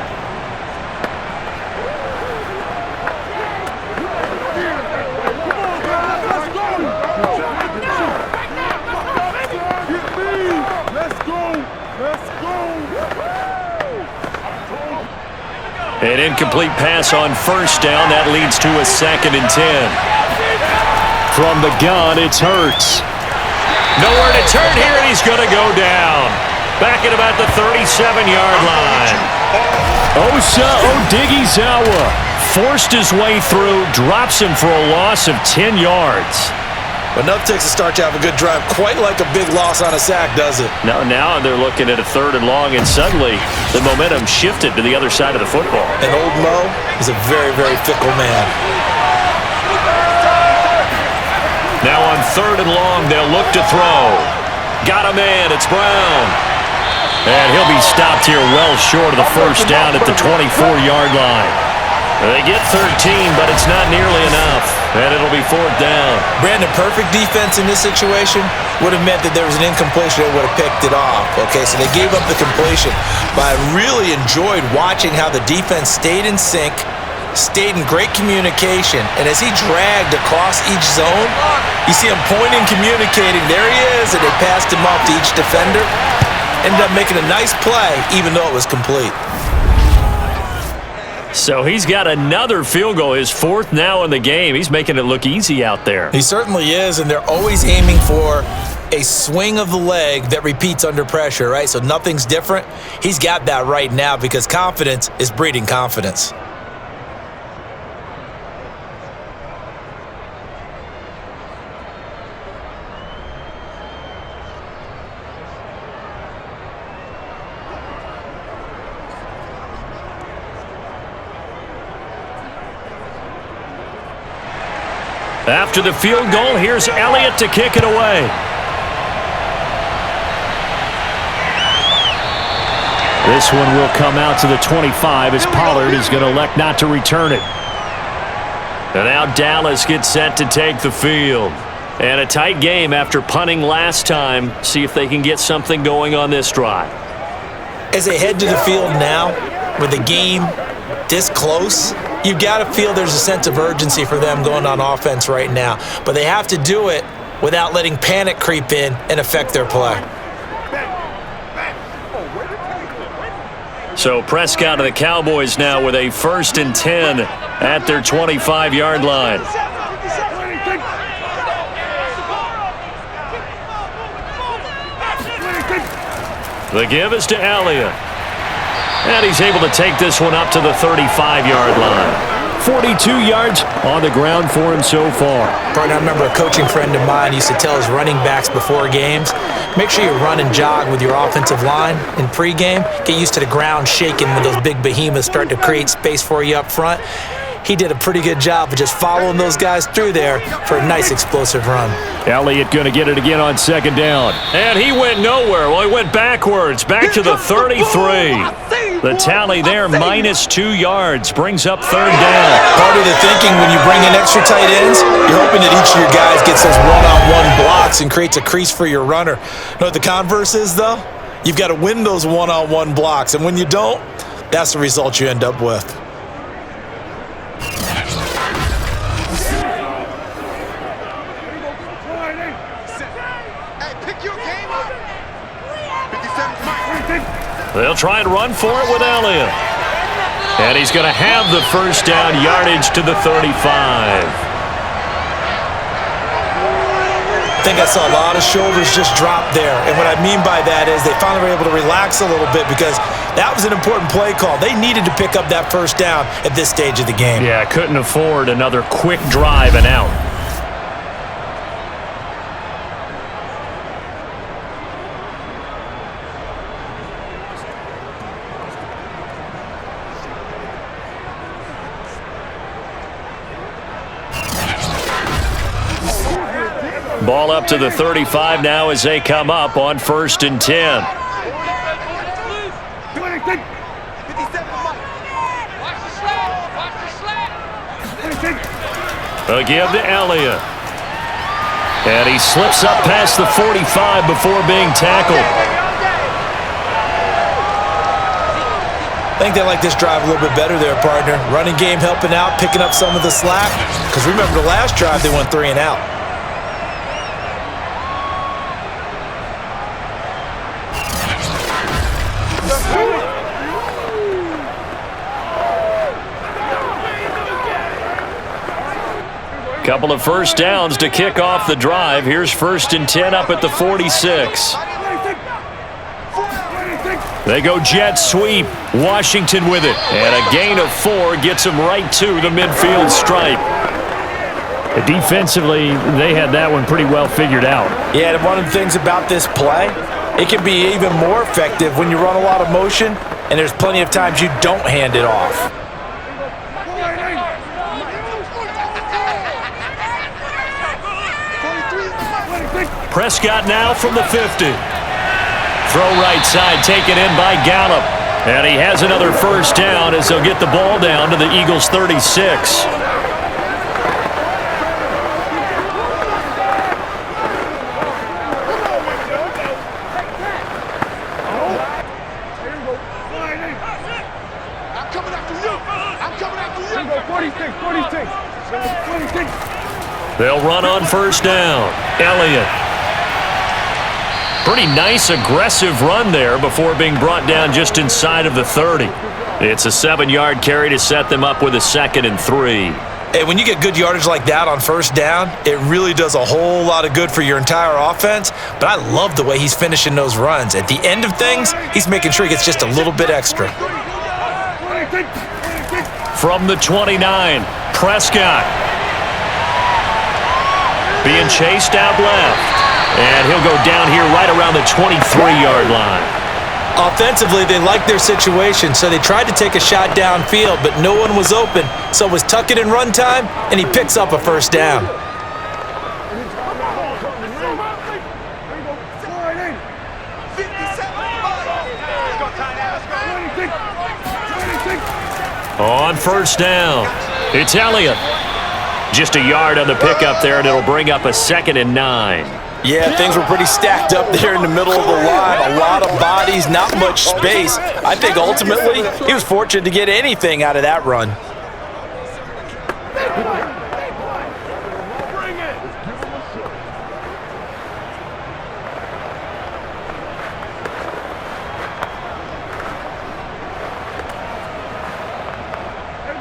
An incomplete pass on first down. That leads to a 2nd and 10. From the gun, it's Hurts. Nowhere to turn here, and he's going to go down. Back at about the 37-yard line. Osa Odighizuwa forced his way through, drops him for a loss of 10 yards. Enough takes a start to have a good drive. Quite like a big loss on a sack, does it? Now they're looking at a 3rd and long, and suddenly the momentum shifted to the other side of the football. And old Mo is a very, very fickle man. Now on 3rd and long, they'll look to throw. Got a man, it's Brown. And he'll be stopped here well short of the first down at the 24-yard line. They get 13, but it's not nearly enough, and it'll be 4th down. Brandon, perfect defense in this situation would have meant that there was an incompletion that would have picked it off. Okay, so they gave up the completion, but I really enjoyed watching how the defense stayed in sync, stayed in great communication, and as he dragged across each zone, you see him pointing, communicating. There he is, and they passed him off to each defender. Ended up making a nice play, even though it was complete. So he's got another field goal, his 4th now in the game. He's making it look easy out there. He certainly is, and they're always aiming for a swing of the leg that repeats under pressure, right? So nothing's different. He's got that right now because confidence is breeding confidence. After the field goal, here's Elliott to kick it away. This one will come out to the 25 as Pollard is going to elect not to return it. And now Dallas gets set to take the field. And a tight game after punting last time. See if they can get something going on this drive. As they head to the field now, with the game this close, you've got to feel there's a sense of urgency for them going on offense right now. But they have to do it without letting panic creep in and affect their play. So Prescott and the Cowboys now with a 1st and 10 at their 25-yard line. The give is to Elliott. And he's able to take this one up to the 35-yard line. 42 yards on the ground for him so far. Partner, I remember a coaching friend of mine used to tell his running backs before games, make sure you run and jog with your offensive line in pregame. Get used to the ground shaking when those big behemoths start to create space for you up front. He did a pretty good job of just following those guys through there for a nice explosive run. Elliott going to get it again on 2nd down. And he went nowhere. Well, he went backwards, back to the 33. The tally there, -2 yards, brings up 3rd down. Part of the thinking when you bring in extra tight ends, you're hoping that each of your guys gets those one-on-one blocks and creates a crease for your runner. You know what the converse is, though? You've got to win those one-on-one blocks, and when you don't, that's the result you end up with. They'll try and run for it with Elliott. And he's going to have the 1st down, yardage to the 35. I think I saw a lot of shoulders just drop there. And what I mean by that is they finally were able to relax a little bit because that was an important play call. They needed to pick up that 1st down at this stage of the game. Yeah, couldn't afford another quick drive and out. Ball up to the 35 now as they come up on 1st and 10. A give to Elliott. And he slips up past the 45 before being tackled. I think they like this drive a little bit better there, partner. Running game helping out, picking up some of the slack. Because remember the last drive, they went 3 and out. Couple of 1st downs to kick off the drive. Here's 1st and 10 up at the 46. They go jet sweep. Washington with it. And a gain of 4 gets them right to the midfield stripe. Defensively, they had that one pretty well figured out. Yeah, and one of the things about this play, it can be even more effective when you run a lot of motion and there's plenty of times you don't hand it off. Prescott now from the 50. Throw right side, taken in by Gallup. And he has another 1st down as they'll get the ball down to the Eagles' 36. They'll run on 1st down. Elliott. Pretty nice, aggressive run there before being brought down just inside of the 30. It's a 7-yard carry to set them up with a 2nd and 3. Hey, when you get good yardage like that on 1st down, it really does a whole lot of good for your entire offense. But I love the way he's finishing those runs. At the end of things, he's making sure he gets just a little bit extra. From the 29, Prescott. Being chased out left. And he'll go down here right around the 23-yard line. Offensively, they liked their situation, so they tried to take a shot downfield, but no one was open. So it was tuck it in run time, and he picks up a 1st down. On 1st down, it's Elliott. Just a yard on the pickup there, and it'll bring up a 2nd and 9. Yeah, things were pretty stacked up there in the middle of the line. A lot of bodies, not much space. I think ultimately he was fortunate to get anything out of that run.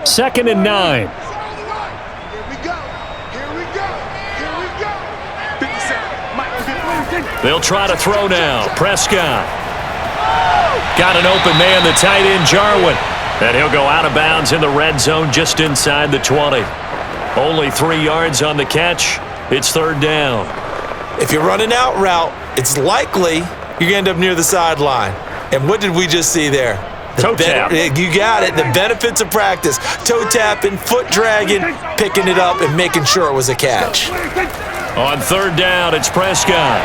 2nd and 9. Here we go. Here we go. Here we go. 57. Mike, They'll try to throw now. Prescott. Got an open man, the tight end, Jarwin. And he'll go out of bounds in the red zone just inside the 20. Only 3 yards on the catch. It's 3rd down. If you're running out route, it's likely you're going to end up near the sideline. And what did we just see there? Toe tap. You got it. The benefits of practice. Toe tapping, foot dragging, picking it up, and making sure it was a catch. On 3rd down, it's Prescott.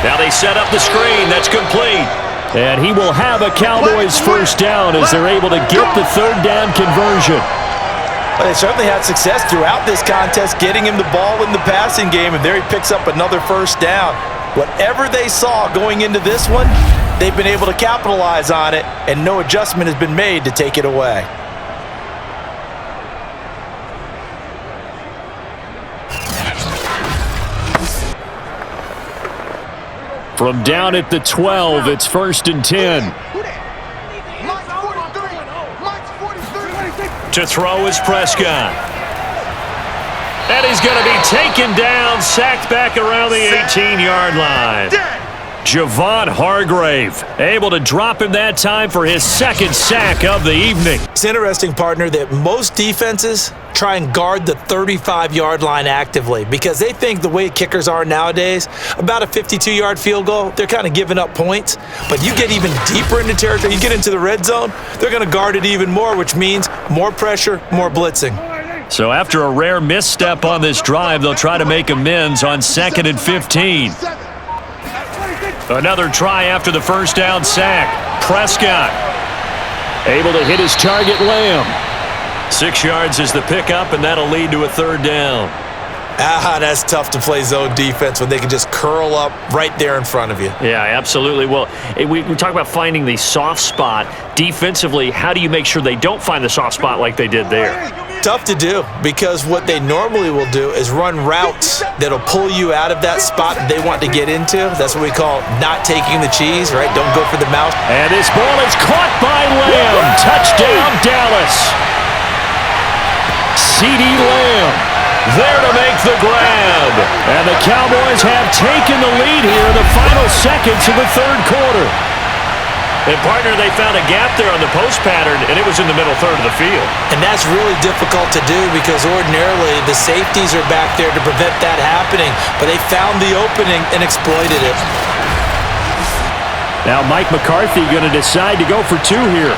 Now they set up the screen. That's complete. And he will have a Cowboys 1st down as they're able to get the 3rd down conversion. Well, they certainly had success throughout this contest, getting him the ball in the passing game, and there he picks up another 1st down. Whatever they saw going into this one, they've been able to capitalize on it, and no adjustment has been made to take it away. From down at the 12, it's 1st and 10. To throw is Prescott. And he's going to be taken down, sacked back around the 18-yard line. Javon Hargrave able to drop him that time for his 2nd sack of the evening. It's interesting, partner, that most defenses try and guard the 35-yard line actively because they think the way kickers are nowadays, about a 52-yard field goal, they're kind of giving up points. But you get even deeper into territory, you get into the red zone, they're going to guard it even more, which means more pressure, more blitzing. So after a rare misstep on this drive, they'll try to make amends on 2nd and 15. Another try after the 1st down sack. Prescott able to hit his target, Lamb. 6 yards is the pickup, and that'll lead to a 3rd down. That's tough to play zone defense when they can just curl up right there in front of you. Yeah, absolutely. Well, we talk about finding the soft spot. Defensively, how do you make sure they don't find the soft spot like they did there? Tough to do because what they normally will do is run routes that'll pull you out of that spot that they want to get into. That's what we call not taking the cheese, right? Don't go for the mouth. And this ball is caught by Lamb. Touchdown, Dallas. CeeDee Lamb there to make the grab. And the Cowboys have taken the lead here in the final seconds of the 3rd quarter. And, partner, they found a gap there on the post pattern, and it was in the middle 3rd of the field. And that's really difficult to do because ordinarily the safeties are back there to prevent that happening. But they found the opening and exploited it. Now Mike McCarthy going to decide to go for 2 here.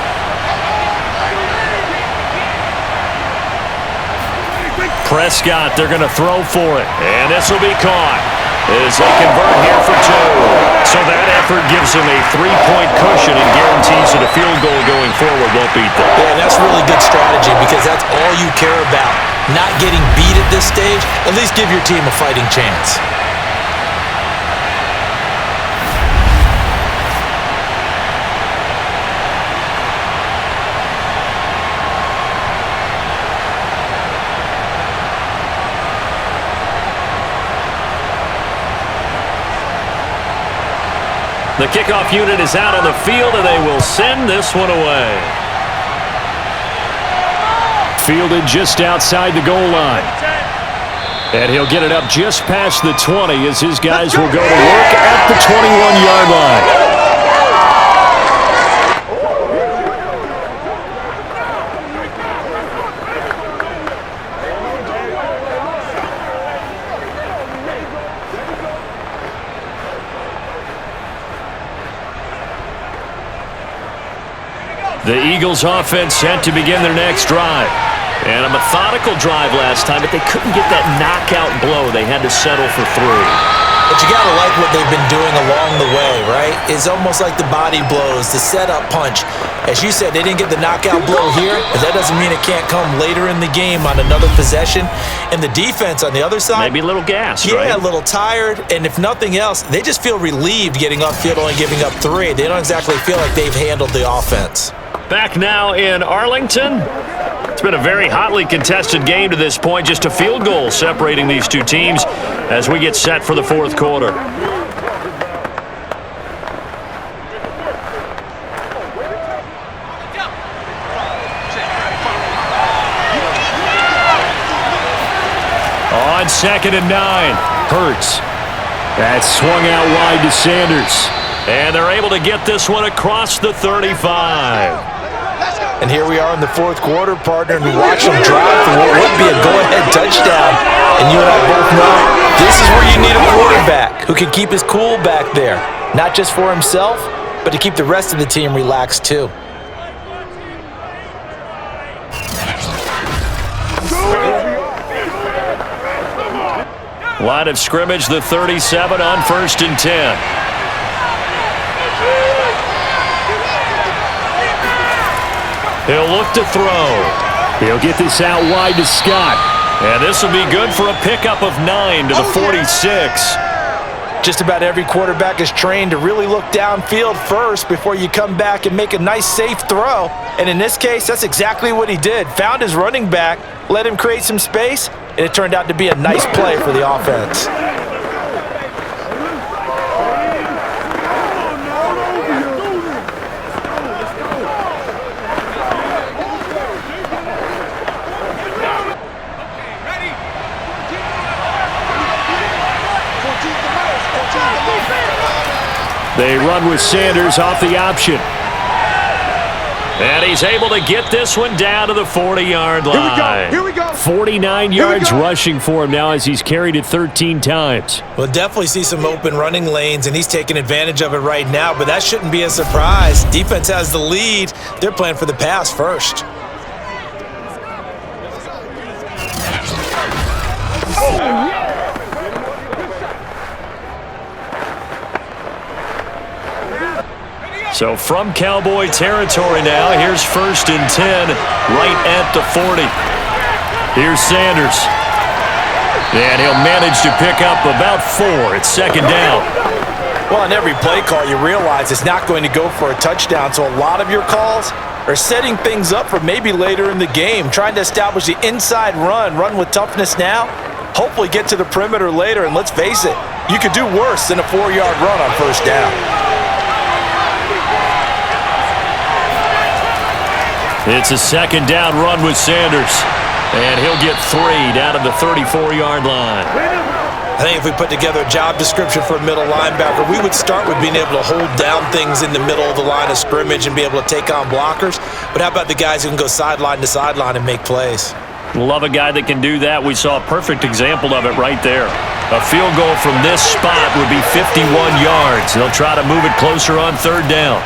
Prescott, they're going to throw for it. And this will be caught as they convert here for 2. So that effort gives them a 3-point cushion and guarantees that a field goal going forward won't beat them. Yeah, that's really good strategy because that's all you care about. Not getting beat at this stage, at least give your team a fighting chance. The kickoff unit is out on the field, and they will send this one away. Fielded just outside the goal line. And he'll get it up just past the 20 as his guys will go to work at the 21-yard line. The Eagles offense set to begin their next drive. And a methodical drive last time, but they couldn't get that knockout blow. They had to settle for 3. But you got to like what they've been doing along the way, right? It's almost like the body blows, the setup punch. As you said, they didn't get the knockout blow here, but that doesn't mean it can't come later in the game on another possession. And the defense on the other side, maybe a little gassed, right? Yeah, a little tired. And if nothing else, they just feel relieved getting upfield only giving up 3. They don't exactly feel like they've handled the offense. Back now in Arlington. It's been a very hotly contested game to this point. Just a field goal separating these two teams as we get set for the 4th quarter. 2nd and 9. Hurts. That's swung out wide to Sanders. And they're able to get this one across the 35. And here we are in the fourth quarter, partner, and we watch them drive for what would be a go-ahead touchdown. And you and I both know this is where you need a quarterback who can keep his cool back there. Not just for himself, but to keep the rest of the team relaxed too. Line of scrimmage, the 37 on 1st and 10. He'll look to throw. He'll get this out wide to Scott. And this will be good for a pickup of 9 to the 46. Just about every quarterback is trained to really look downfield first before you come back and make a nice, safe throw. And in this case, that's exactly what he did. Found his running back, let him create some space, and it turned out to be a nice play for the offense. They run with Sanders off the option. And he's able to get this one down to the 40-yard line. Here we go. 49 yards rushing for him now as he's carried it 13 times. We'll definitely see some open running lanes, and he's taking advantage of it right now, but that shouldn't be a surprise. Defense has the lead. They're playing for the pass first. So from Cowboy territory now, here's 1st and 10 right at the 40. Here's Sanders. And he'll manage to pick up about 4. It's 2nd down. Well, on every play call, you realize it's not going to go for a touchdown, so a lot of your calls are setting things up for maybe later in the game, trying to establish the inside run with toughness now, hopefully get to the perimeter later, and let's face it, you could do worse than a 4-yard run on 1st down. It's a 2nd down run with Sanders. And he'll get 3 down to the 34-yard line. I think if we put together a job description for a middle linebacker, we would start with being able to hold down things in the middle of the line of scrimmage and be able to take on blockers. But how about the guys who can go sideline to sideline and make plays? Love a guy that can do that. We saw a perfect example of it right there. A field goal from this spot would be 51 yards. They'll try to move it closer on 3rd down.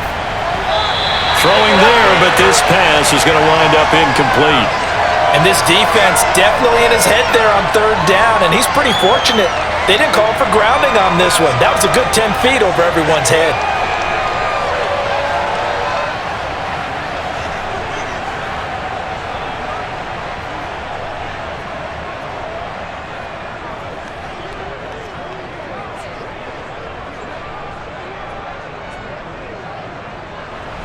Throwing there, but this pass is going to wind up incomplete. And this defense definitely in his head there on 3rd down, and he's pretty fortunate. They didn't call for grounding on this one. That was a good 10 feet over everyone's head.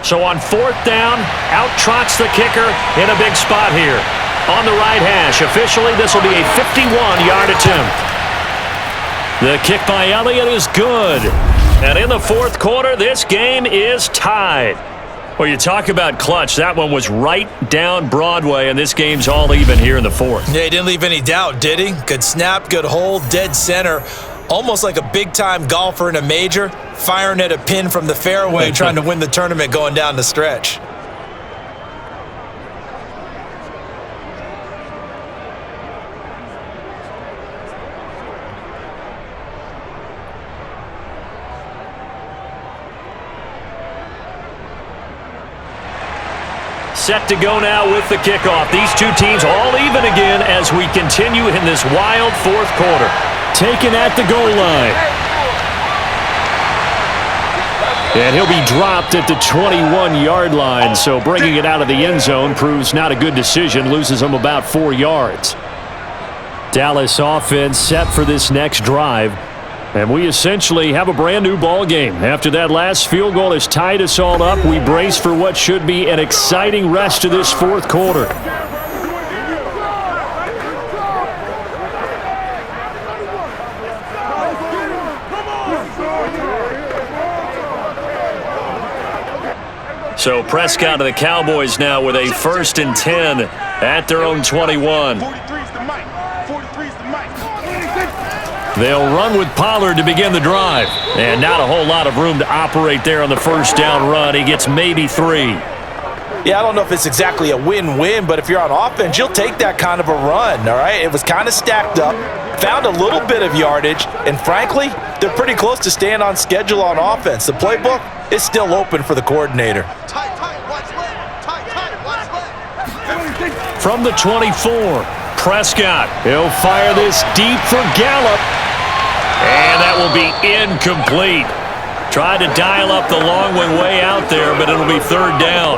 So on 4th down, out trots the kicker in a big spot here. On the right hash, officially this will be a 51-yard attempt. The kick by Elliott is good. And in the 4th quarter, this game is tied. Well, you talk about clutch. That one was right down Broadway, and this game's all even here in the 4th. Yeah, he didn't leave any doubt, did he? Good snap, good hold, dead center. Almost like a big-time golfer in a major, firing at a pin from the fairway, trying to win the tournament going down the stretch. Set to go now with the kickoff. These two teams all even again as we continue in this wild 4th quarter. Taken at the goal line. And he'll be dropped at the 21-yard line, so bringing it out of the end zone proves not a good decision, loses him about 4 yards. Dallas offense set for this next drive, and we essentially have a brand new ball game. After that last field goal has tied us all up, we brace for what should be an exciting rest of this 4th quarter. So Prescott of the Cowboys now with a 1st and 10 at their own 21. 43's the mic. 43's the mic. They'll run with Pollard to begin the drive. And not a whole lot of room to operate there on the first down run. He gets maybe 3. Yeah, I don't know if it's exactly a win-win, but if you're on offense, you'll take that kind of a run, all right? It was kind of stacked up, found a little bit of yardage, and frankly, they're pretty close to staying on schedule on offense. The playbook is still open for the coordinator. From the 24, Prescott. He'll fire this deep for Gallup. And that will be incomplete. Tried to dial up the long one way out there, but it'll be third down.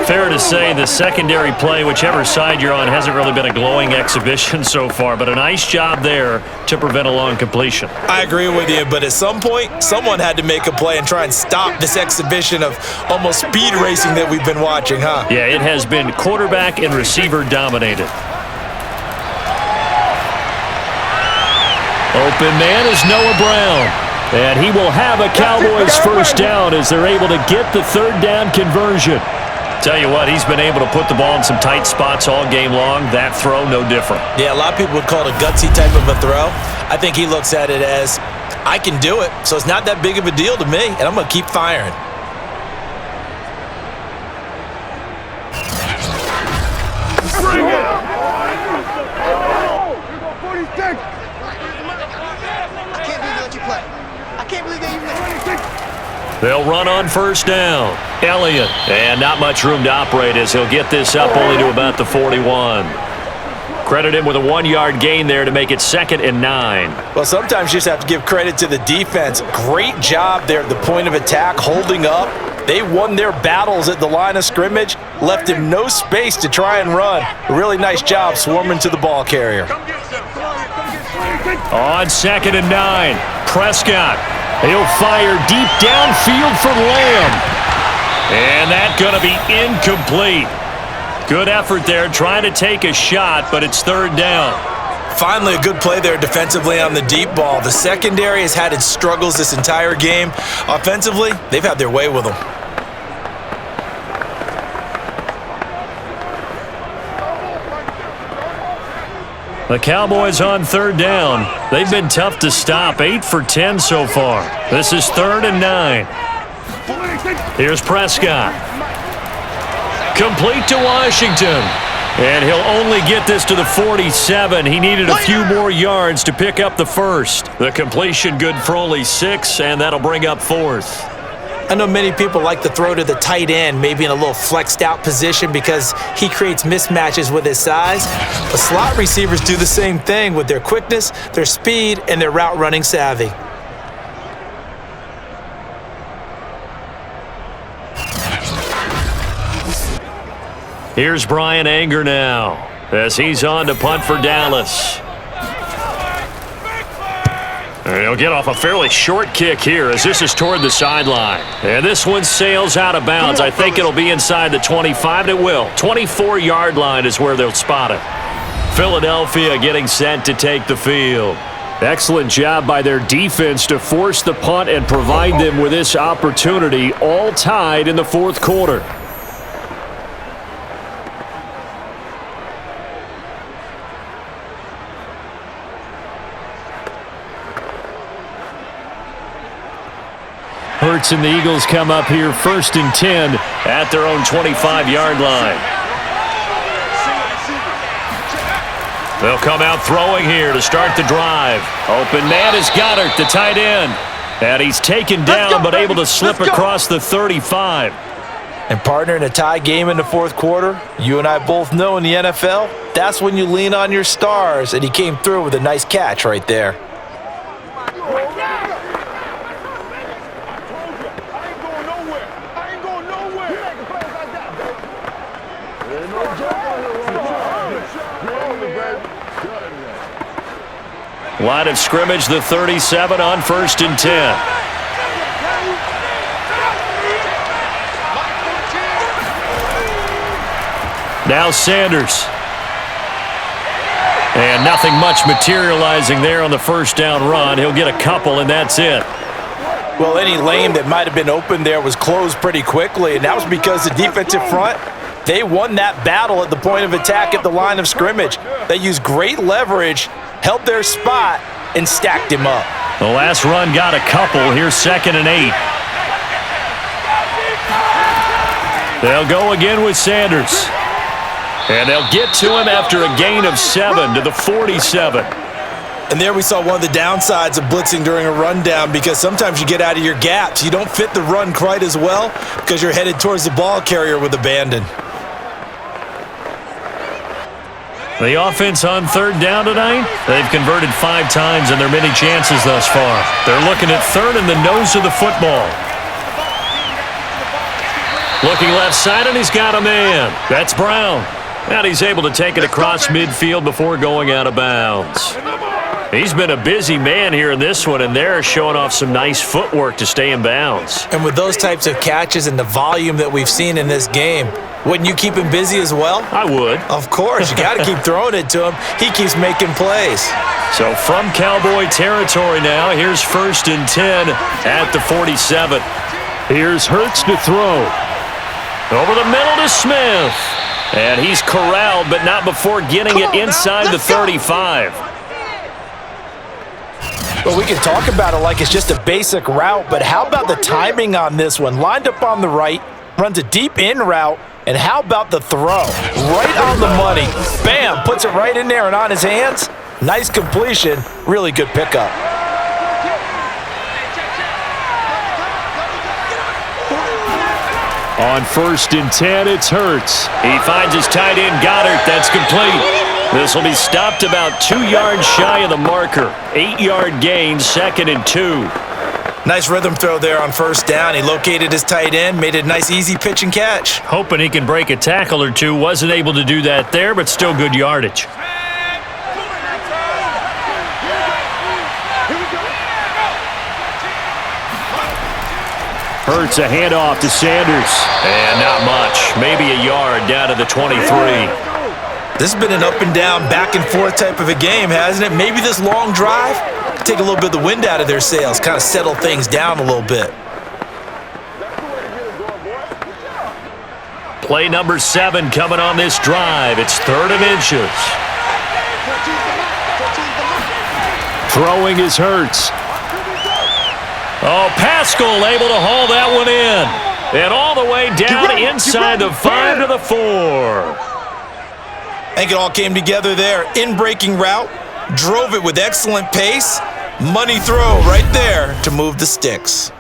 Fair to say the secondary play, whichever side you're on, hasn't really been a glowing exhibition so far, but a nice job there to prevent a long completion. I agree with you, but at some point, someone had to make a play and try and stop this exhibition of almost speed racing that we've been watching, huh? Yeah, it has been quarterback and receiver dominated. Open man is Noah Brown. And he will have a Cowboys first down as they're able to get the third down conversion. Tell you what, he's been able to put the ball in some tight spots all game long. That throw, no different. Yeah, a lot of people would call it a gutsy type of a throw. I think he looks at it as, I can do it, so it's not that big of a deal to me, and I'm going to keep firing. Bring it! They'll run on first down. Elliott. And not much room to operate as he'll get this up only to about the 41. Credit him with a 1-yard gain there to make it 2nd and 9. Well, sometimes you just have to give credit to the defense. Great job there at the point of attack, holding up. They won their battles at the line of scrimmage, left him no space to try and run. A really nice job swarming to the ball carrier. On 2nd and 9, Prescott. He'll fire deep downfield for Lamb. And that's going to be incomplete. Good effort there trying to take a shot, but it's third down. Finally, a good play there defensively on the deep ball. The secondary has had its struggles this entire game. Offensively, they've had their way with them. The Cowboys on third down. They've been tough to stop. 8 for 10 so far. This is 3rd and 9. Here's Prescott. Complete to Washington. And he'll only get this to the 47. He needed a few more yards to pick up the first. The completion good for only 6, and that'll bring up 4th. I know many people like to throw to the tight end, maybe in a little flexed out position because he creates mismatches with his size. But slot receivers do the same thing with their quickness, their speed, and their route running savvy. Here's Brian Anger now as he's on to punt for Dallas. And he'll get off a fairly short kick here as this is toward the sideline. And this one sails out of bounds. I think it'll be inside the 25, and it will. 24-yard line is where they'll spot it. Philadelphia getting set to take the field. Excellent job by their defense to force the punt and provide them with this opportunity, all tied in the 4th quarter. Hurts and the Eagles come up here 1st and 10 at their own 25-yard line. They'll come out throwing here to start the drive. Open man is Goddard, the tight end. And he's taken down but able to slip across the 35. And partner, in a tie game in the 4th quarter, you and I both know in the NFL, that's when you lean on your stars. And he came through with a nice catch right there. Line of scrimmage, the 37 on 1st and 10. Now Sanders. And nothing much materializing there on the first down run. He'll get a couple, and that's it. Well, any lane that might have been open there was closed pretty quickly, and that was because the defensive front, they won that battle at the point of attack at the line of scrimmage. They used great leverage, held their spot, and stacked him up. The last run got a couple. Here's 2nd and 8. They'll go again with Sanders. And they'll get to him after a gain of 7 to the 47. And there we saw one of the downsides of blitzing during a rundown, because sometimes you get out of your gaps. You don't fit the run quite as well because you're headed towards the ball carrier with abandon. The offense on 3rd down tonight, they've converted 5 times in their many chances thus far. They're looking at 3rd in the nose of the football. Looking left side, and he's got a man. That's Brown. And he's able to take it across midfield before going out of bounds. He's been a busy man here in this one, and they're showing off some nice footwork to stay in bounds. And with those types of catches and the volume that we've seen in this game, wouldn't you keep him busy as well? I would. Of course. You got to keep throwing it to him. He keeps making plays. So from Cowboy territory now, here's 1st and 10 at the 47. Here's Hurts to throw. Over the middle to Smith. And he's corralled, but not before getting it inside the 35. Well, we can talk about it like it's just a basic route, but how about the timing on this one? Lined up on the right, runs a deep in route, and how about the throw? Right on the money. Bam, puts it right in there and on his hands. Nice completion, really good pickup. On 1st and 10, it's Hurts. He finds his tight end, Goddard. That's complete. This will be stopped about 2 yards shy of the marker. 8-yard gain, 2nd and 2. Nice rhythm throw there on 1st down. He located his tight end, made it a nice easy pitch and catch. Hoping he can break a tackle or two. Wasn't able to do that there, but still good yardage. Hurts a handoff to Sanders. And not much. Maybe a yard down to the 23. This has been an up and down, back and forth type of a game, hasn't it? Maybe this long drive, take a little bit of the wind out of their sails, kind of settle things down a little bit. Play number 7 coming on this drive. It's 3rd and inches. Throwing is Hurts. Oh, Pascal able to haul that one in. And all the way down inside the 5 to the 4. I think it all came together there. In-breaking route, drove it with excellent pace. Money throw right there to move the sticks.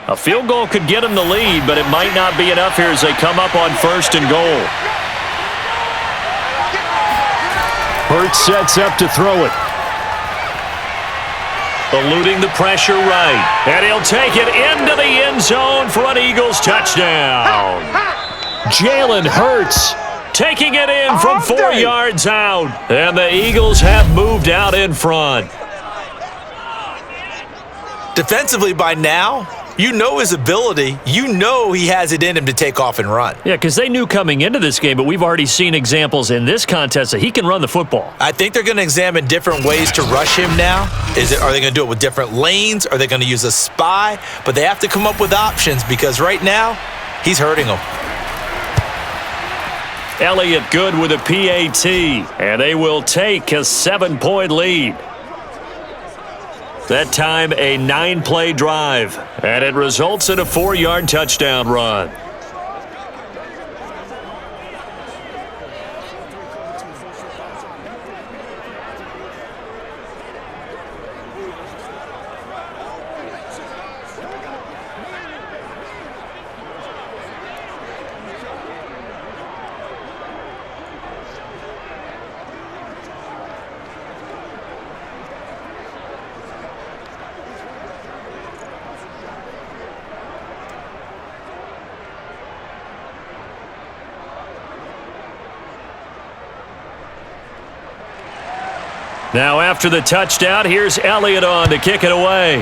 A field goal could get him the lead, but it might not be enough here as they come up on 1st and goal. Hurts sets up to throw it. Eluding the pressure right. And he'll take it into the end zone for an Eagles touchdown. Jalen Hurts taking it in from 4 yards out. And the Eagles have moved out in front. Defensively by now, you know his ability. You know he has it in him to take off and run. Yeah, because they knew coming into this game, but we've already seen examples in this contest that he can run the football. I think they're going to examine different ways to rush him now. Are they going to do it with different lanes? Are they going to use a spy? But they have to come up with options because right now, he's hurting them. Elliott good with a PAT, and they will take a 7-point lead. That time, a 9-play drive, and it results in a 4-yard touchdown run. Now after the touchdown, here's Elliott on to kick it away.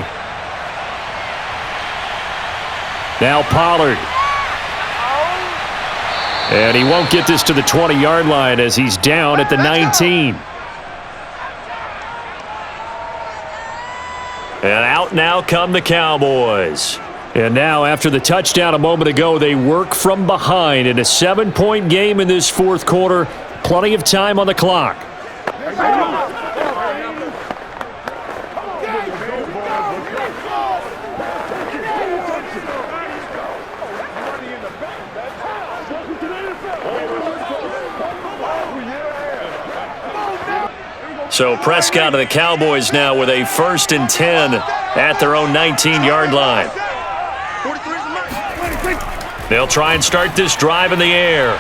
Now Pollard. And he won't get this to the 20-yard line as he's down at the 19. And out now come the Cowboys. And now, after the touchdown a moment ago, they work from behind in a 7-point game in this fourth quarter. Plenty of time on the clock. So Prescott of the Cowboys now with a 1st and 10 at their own 19-yard line. They'll try and start this drive in the air.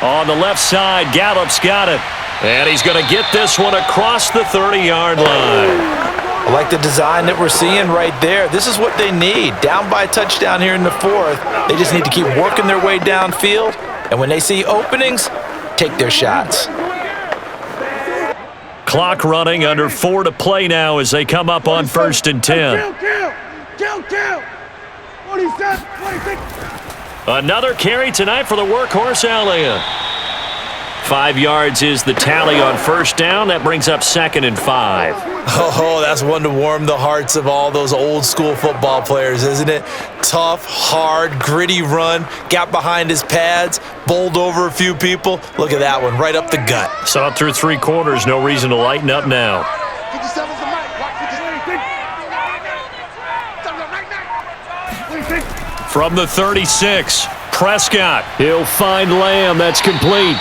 On the left side, Gallup's got it. And he's going to get this one across the 30-yard line. I like the design that we're seeing right there. This is what they need. Down by a touchdown here in the fourth. They just need to keep working their way downfield. And when they see openings, take their shots. Clock running, under 4 to play now as they come up on 1st and 10. Kill. 47, 26. Another carry tonight for the workhorse Elliott. 5 yards is the tally on 1st down. That brings up 2nd and 5. Oh, that's one to warm the hearts of all those old school football players, isn't it? Tough, hard, gritty run. Got behind his pads, bowled over a few people. Look at that one, right up the gut. Saw it through 3 quarters. No reason to lighten up now. 57's the mic. Watch 56. From the 36, Prescott. He'll find Lamb. That's complete.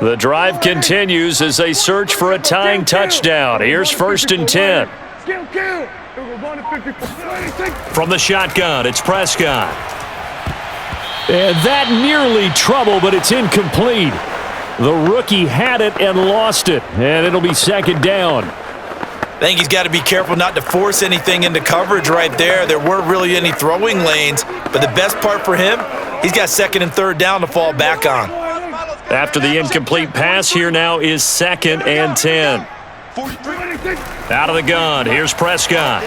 The drive continues as they search for a tying touchdown. Here's 1st and 10. From the shotgun, it's Prescott. And that nearly trouble, but it's incomplete. The rookie had it and lost it, and it'll be 2nd down. I think he's got to be careful not to force anything into coverage right there. There weren't really any throwing lanes, but the best part for him, he's got 2nd and 3rd down to fall back on. After the incomplete pass, here now is 2nd and 10. Out of the gun, here's Prescott.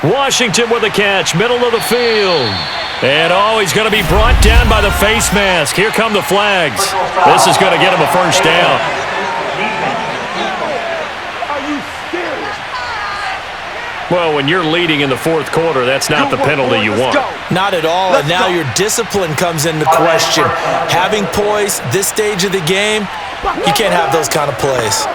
Washington with a catch, middle of the field. And he's going to be brought down by the face mask. Here come the flags. This is going to get him a 1st down. Well, when you're leading in the fourth quarter, that's not the penalty you want. Not at all, and now your discipline comes into question. Having poise this stage of the game, you can't have those kind of plays.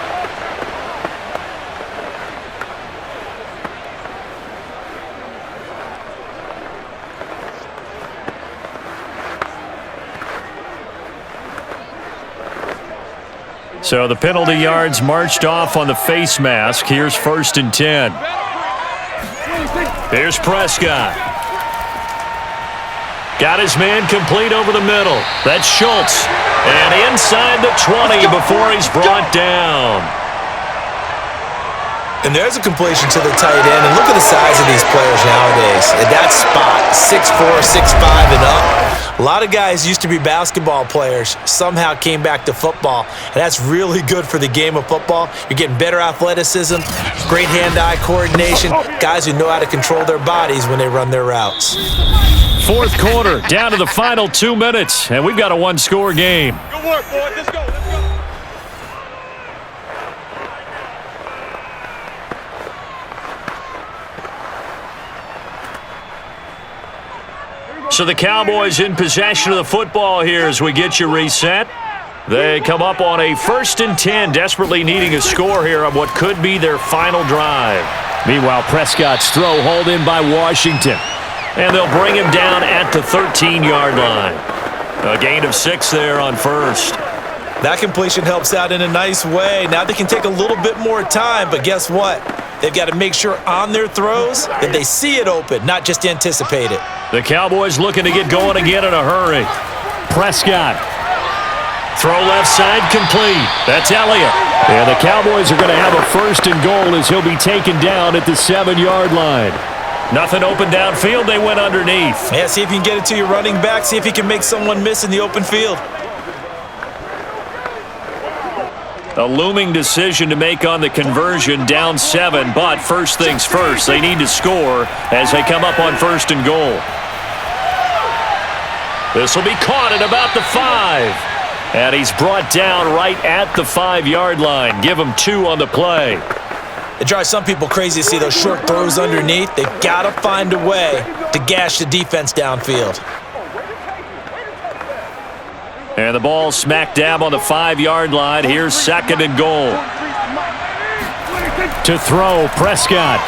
So the penalty yards marched off on the face mask. Here's 1st and 10. Here's Prescott. Got his man complete over the middle. That's Schultz. And inside the 20 before he's brought down. And there's a completion to the tight end. And look at the size of these players nowadays. At that spot, 6'4", 6'5", and up. A lot of guys used to be basketball players, somehow came back to football, and that's really good for the game of football. You're getting better athleticism, great hand-eye coordination, guys who know how to control their bodies when they run their routes. Fourth quarter, down to the final 2 minutes, and we've got a one-score game. Good work, boys. Let's go. So the Cowboys in possession of the football here as we get you reset. They come up on a 1st and 10, desperately needing a score here on what could be their final drive. Meanwhile, Prescott's throw hauled in by Washington. And they'll bring him down at the 13-yard line. A gain of 6 there on 1st. That completion helps out in a nice way. Now they can take a little bit more time, but guess what? They've got to make sure on their throws that they see it open, not just anticipate it. The Cowboys looking to get going again in a hurry. Prescott. Throw left side complete. That's Elliott. And the Cowboys are going to have a 1st and goal as he'll be taken down at the 7-yard line. Nothing open downfield. They went underneath. Yeah, see if you can get it to your running back. See if he can make someone miss in the open field. A looming decision to make on the conversion, down 7, but first things first, they need to score as they come up on 1st and goal. This will be caught at about the 5. And he's brought down right at the 5-yard line. Give him 2 on the play. It drives some people crazy to see those short throws underneath. They've got to find a way to gash the defense downfield. And the ball smack dab on the 5-yard line. Here's 2nd and goal. To throw, Prescott.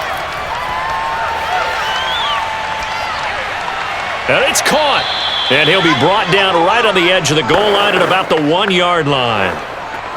And it's caught. And he'll be brought down right on the edge of the goal line at about the 1-yard line.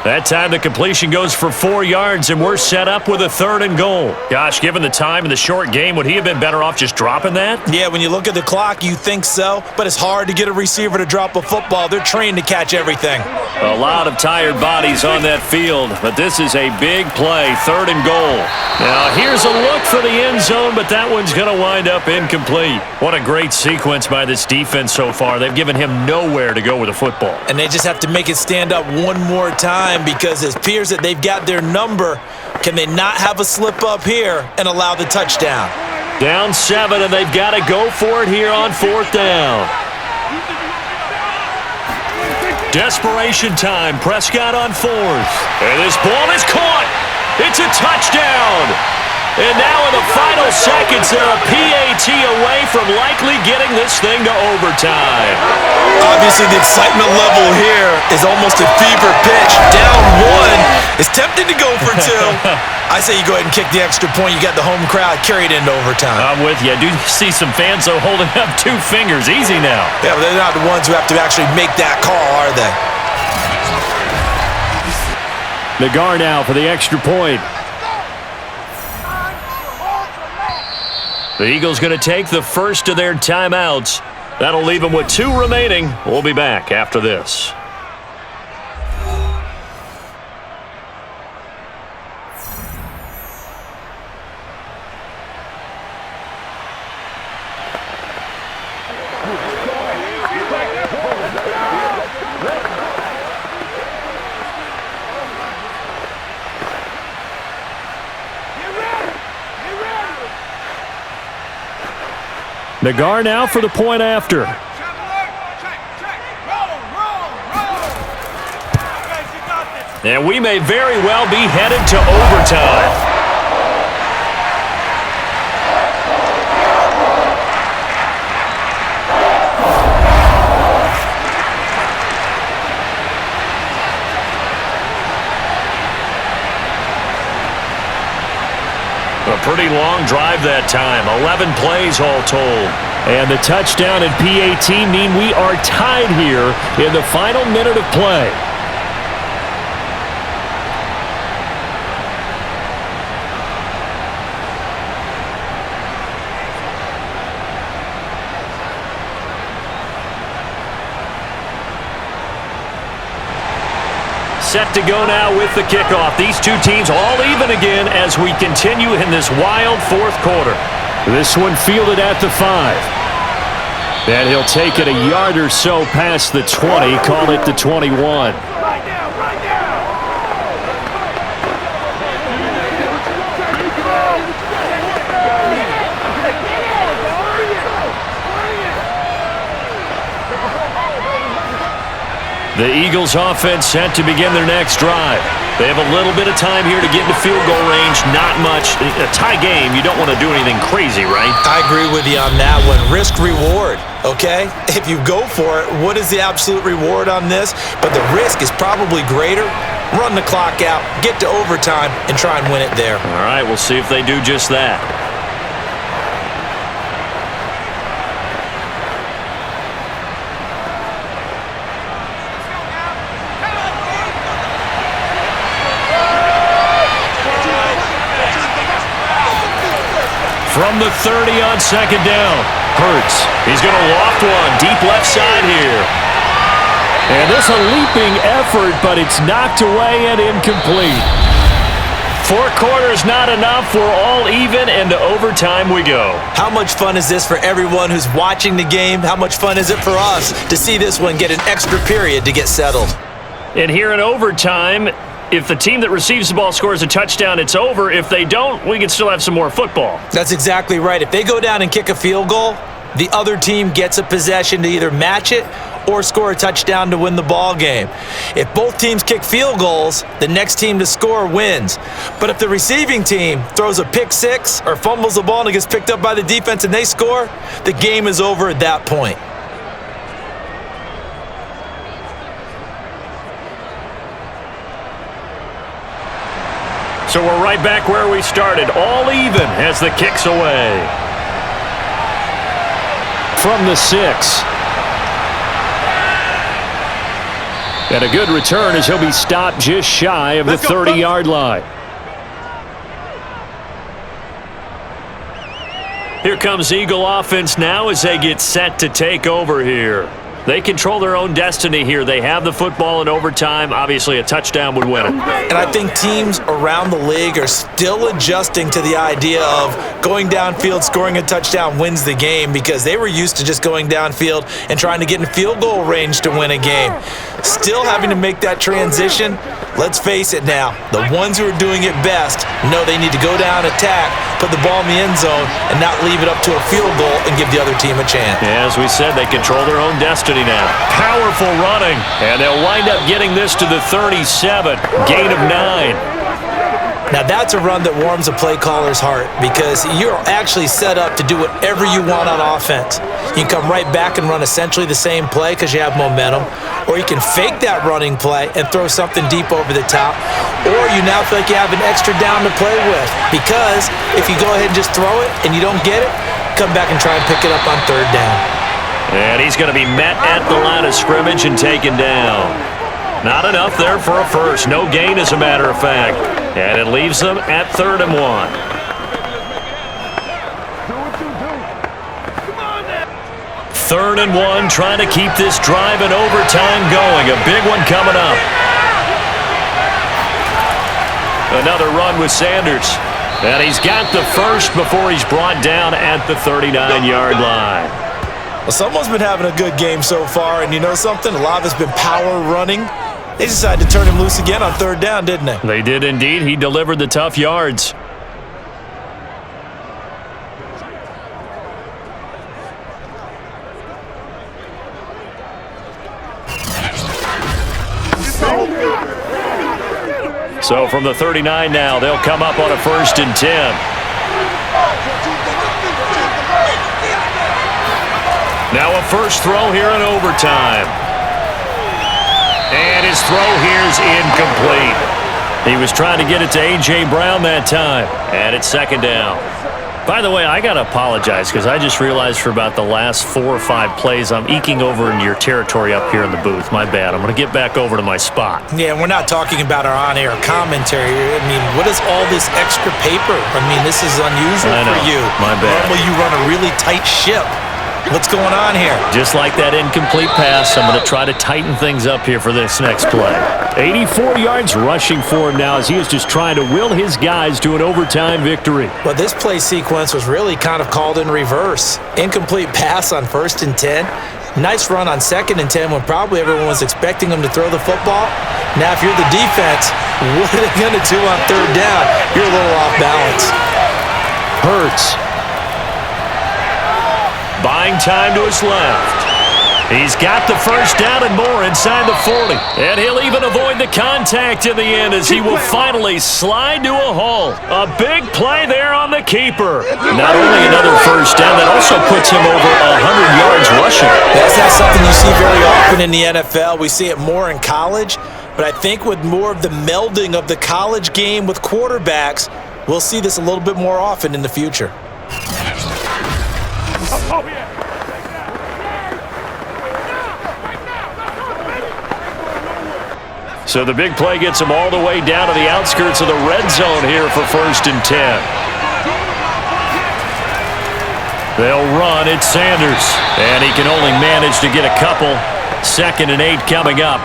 That time the completion goes for 4 yards, and we're set up with a 3rd and goal. Gosh, given the time in the short game, would he have been better off just dropping that? Yeah, when you look at the clock, you think so, but it's hard to get a receiver to drop a football. They're trained to catch everything. A lot of tired bodies on that field, but this is a big play, 3rd and goal. Now, here's a look for the end zone, but that one's going to wind up incomplete. What a great sequence by this defense so far. They've given him nowhere to go with the football. And they just have to make it stand up one more time, because it appears that they've got their number. Can they not have a slip up here and allow the touchdown? Down 7, and they've got to go for it here on 4th down. Desperation time. Prescott on 4th. And this ball is caught. It's a touchdown. And now in the final seconds, they're a PAT away from likely getting this thing to overtime. Obviously, the excitement level here is almost a fever pitch. Down 1. It's tempting to go for 2. I say you go ahead and kick the extra point. You got the home crowd, carry it into overtime. I'm with you. I do see some fans, though, holding up 2 fingers. Easy now. Yeah, but they're not the ones who have to actually make that call, are they? Nagar now for the extra point. The Eagles going to take the first of their timeouts. That'll leave them with 2 remaining. We'll be back after this. Nagar now for the point after. And we may very well be headed to overtime. A pretty long drive that time. 11 plays all told. And the touchdown and PAT mean we are tied here in the final minute of play. Set to go now with the kickoff. These 2 teams all even again as we continue in this wild 4th quarter. This one fielded at the 5. And he'll take it a yard or so past the 20, call it the 21. The Eagles offense set to begin their next drive. They have a little bit of time here to get into field goal range. Not much. A tie game, you don't want to do anything crazy, right? I agree with you on that one. Risk reward, okay? If you go for it, what is the absolute reward on this? But the risk is probably greater. Run the clock out, get to overtime, and try and win it there. All right, we'll see if they do just that. From the 30 on 2nd down. Hurts. He's going to loft one. Deep left side here. And this a leaping effort, but it's knocked away and incomplete. 4 quarters not enough. We're all even, and to overtime we go. How much fun is this for everyone who's watching the game? How much fun is it for us to see this one get an extra period to get settled? And here in overtime, If the team that receives the ball scores a touchdown, it's over. If they don't, we can still have some more football. That's exactly right. If they go down and kick a field goal, the other team gets a possession to either match it or score a touchdown to win the ball game. If both teams kick field goals, the next team to score wins. But if the receiving team throws a pick six or fumbles the ball and it gets picked up by the defense and they score, the game is over at that point. So we're right back where we started, all even as the kick's away. From the 6. And a good return as he'll be stopped just shy of the 30-yard line. Here comes Eagle offense now as they get set to take over here. They control their own destiny here. They have the football in overtime. Obviously, a touchdown would win it. And I think teams around the league are still adjusting to the idea of going downfield, scoring a touchdown wins the game, because they were used to just going downfield and trying to get in field goal range to win a game. Still having to make that transition. Let's face it now, the ones who are doing it best know they need to go down, attack, put the ball in the end zone, and not leave it up to a field goal and give the other team a chance. Yeah, as we said, they control their own destiny now. Powerful running, and they'll wind up getting this to the 37. Gain of 9. Now that's a run that warms a play caller's heart, because you're actually set up to do whatever you want on offense. You can come right back and run essentially the same play because you have momentum, or you can fake that running play and throw something deep over the top, or you now feel like you have an extra down to play with, because if you go ahead and just throw it and you don't get it, come back and try and pick it up on third down. And he's going to be met at the line of scrimmage and taken down. Not enough there for a first. No gain, as a matter of fact. And it leaves them at 3rd and 1. Third and 1, trying to keep this drive in overtime going. A big one coming up. Another run with Sanders. And he's got the first before he's brought down at the 39-yard line. Well, someone's been having a good game so far, and you know something? A lot of it's been power running. They decided to turn him loose again on 3rd down, didn't they? They did indeed. He delivered the tough yards. So from the 39 now, they'll come up on a 1st and 10. Now a first throw here in overtime. And his throw here's incomplete. He was trying to get it to A.J. Brown that time. And it's 2nd down. By the way, I got to apologize because I just realized for about the last 4 or 5 plays, I'm eking over into your territory up here in the booth. My bad. I'm going to get back over to my spot. Yeah, we're not talking about our on-air commentary. I mean, what is all this extra paper? I mean, this is unusual for you. My bad. Normally you run a really tight ship. What's going on here? Just like that incomplete pass, I'm going to try to tighten things up here for this next play. 84 yards rushing for him now as he is just trying to will his guys to an overtime victory. Well, this play sequence was really kind of called in reverse. Incomplete pass on 1st and 10. Nice run on 2nd and 10 when probably everyone was expecting him to throw the football. Now, if you're the defense, what are they going to do on 3rd down? You're a little off balance. Hurts. Buying time to his left. He's got the first down and more inside the 40. And he'll even avoid the contact in the end as he will finally slide to a halt. A big play there on the keeper. Not only another first down, that also puts him over 100 yards rushing. That's not something you see very often in the NFL. We see it more in college. But I think with more of the melding of the college game with quarterbacks, we'll see this a little bit more often in the future. Oh, yeah. So the big play gets him all the way down to the outskirts of the red zone here for 1st and 10. They'll run. It's Sanders. And he can only manage to get a couple. 2nd and 8 coming up.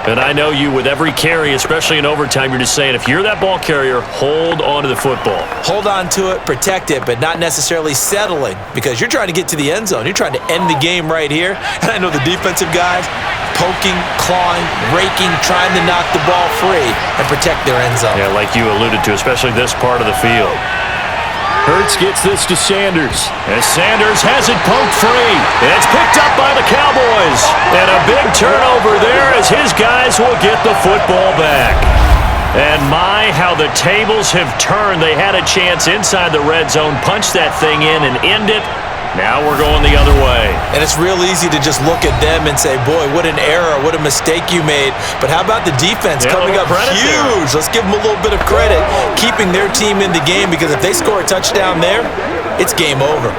And I know you, with every carry, especially in overtime, you're just saying, if you're that ball carrier, hold on to the football. Hold on to it, protect it, but not necessarily settling, because you're trying to get to the end zone. You're trying to end the game right here. And I know the defensive guys poking, clawing, raking, trying to knock the ball free and protect their end zone. Yeah, like you alluded to, especially this part of the field. Hurts gets this to Sanders. As Sanders has it poked free. It's picked up by the Cowboys. And a big turnover there as his guys will get the football back. And my, how the tables have turned. They had a chance inside the red zone, punch that thing in and end it. Now we're going the other way. And it's real easy to just look at them and say, boy, what an error, what a mistake you made. But how about the defense coming up huge? Let's give them a little bit of credit, keeping their team in the game, because if they score a touchdown there, it's game over.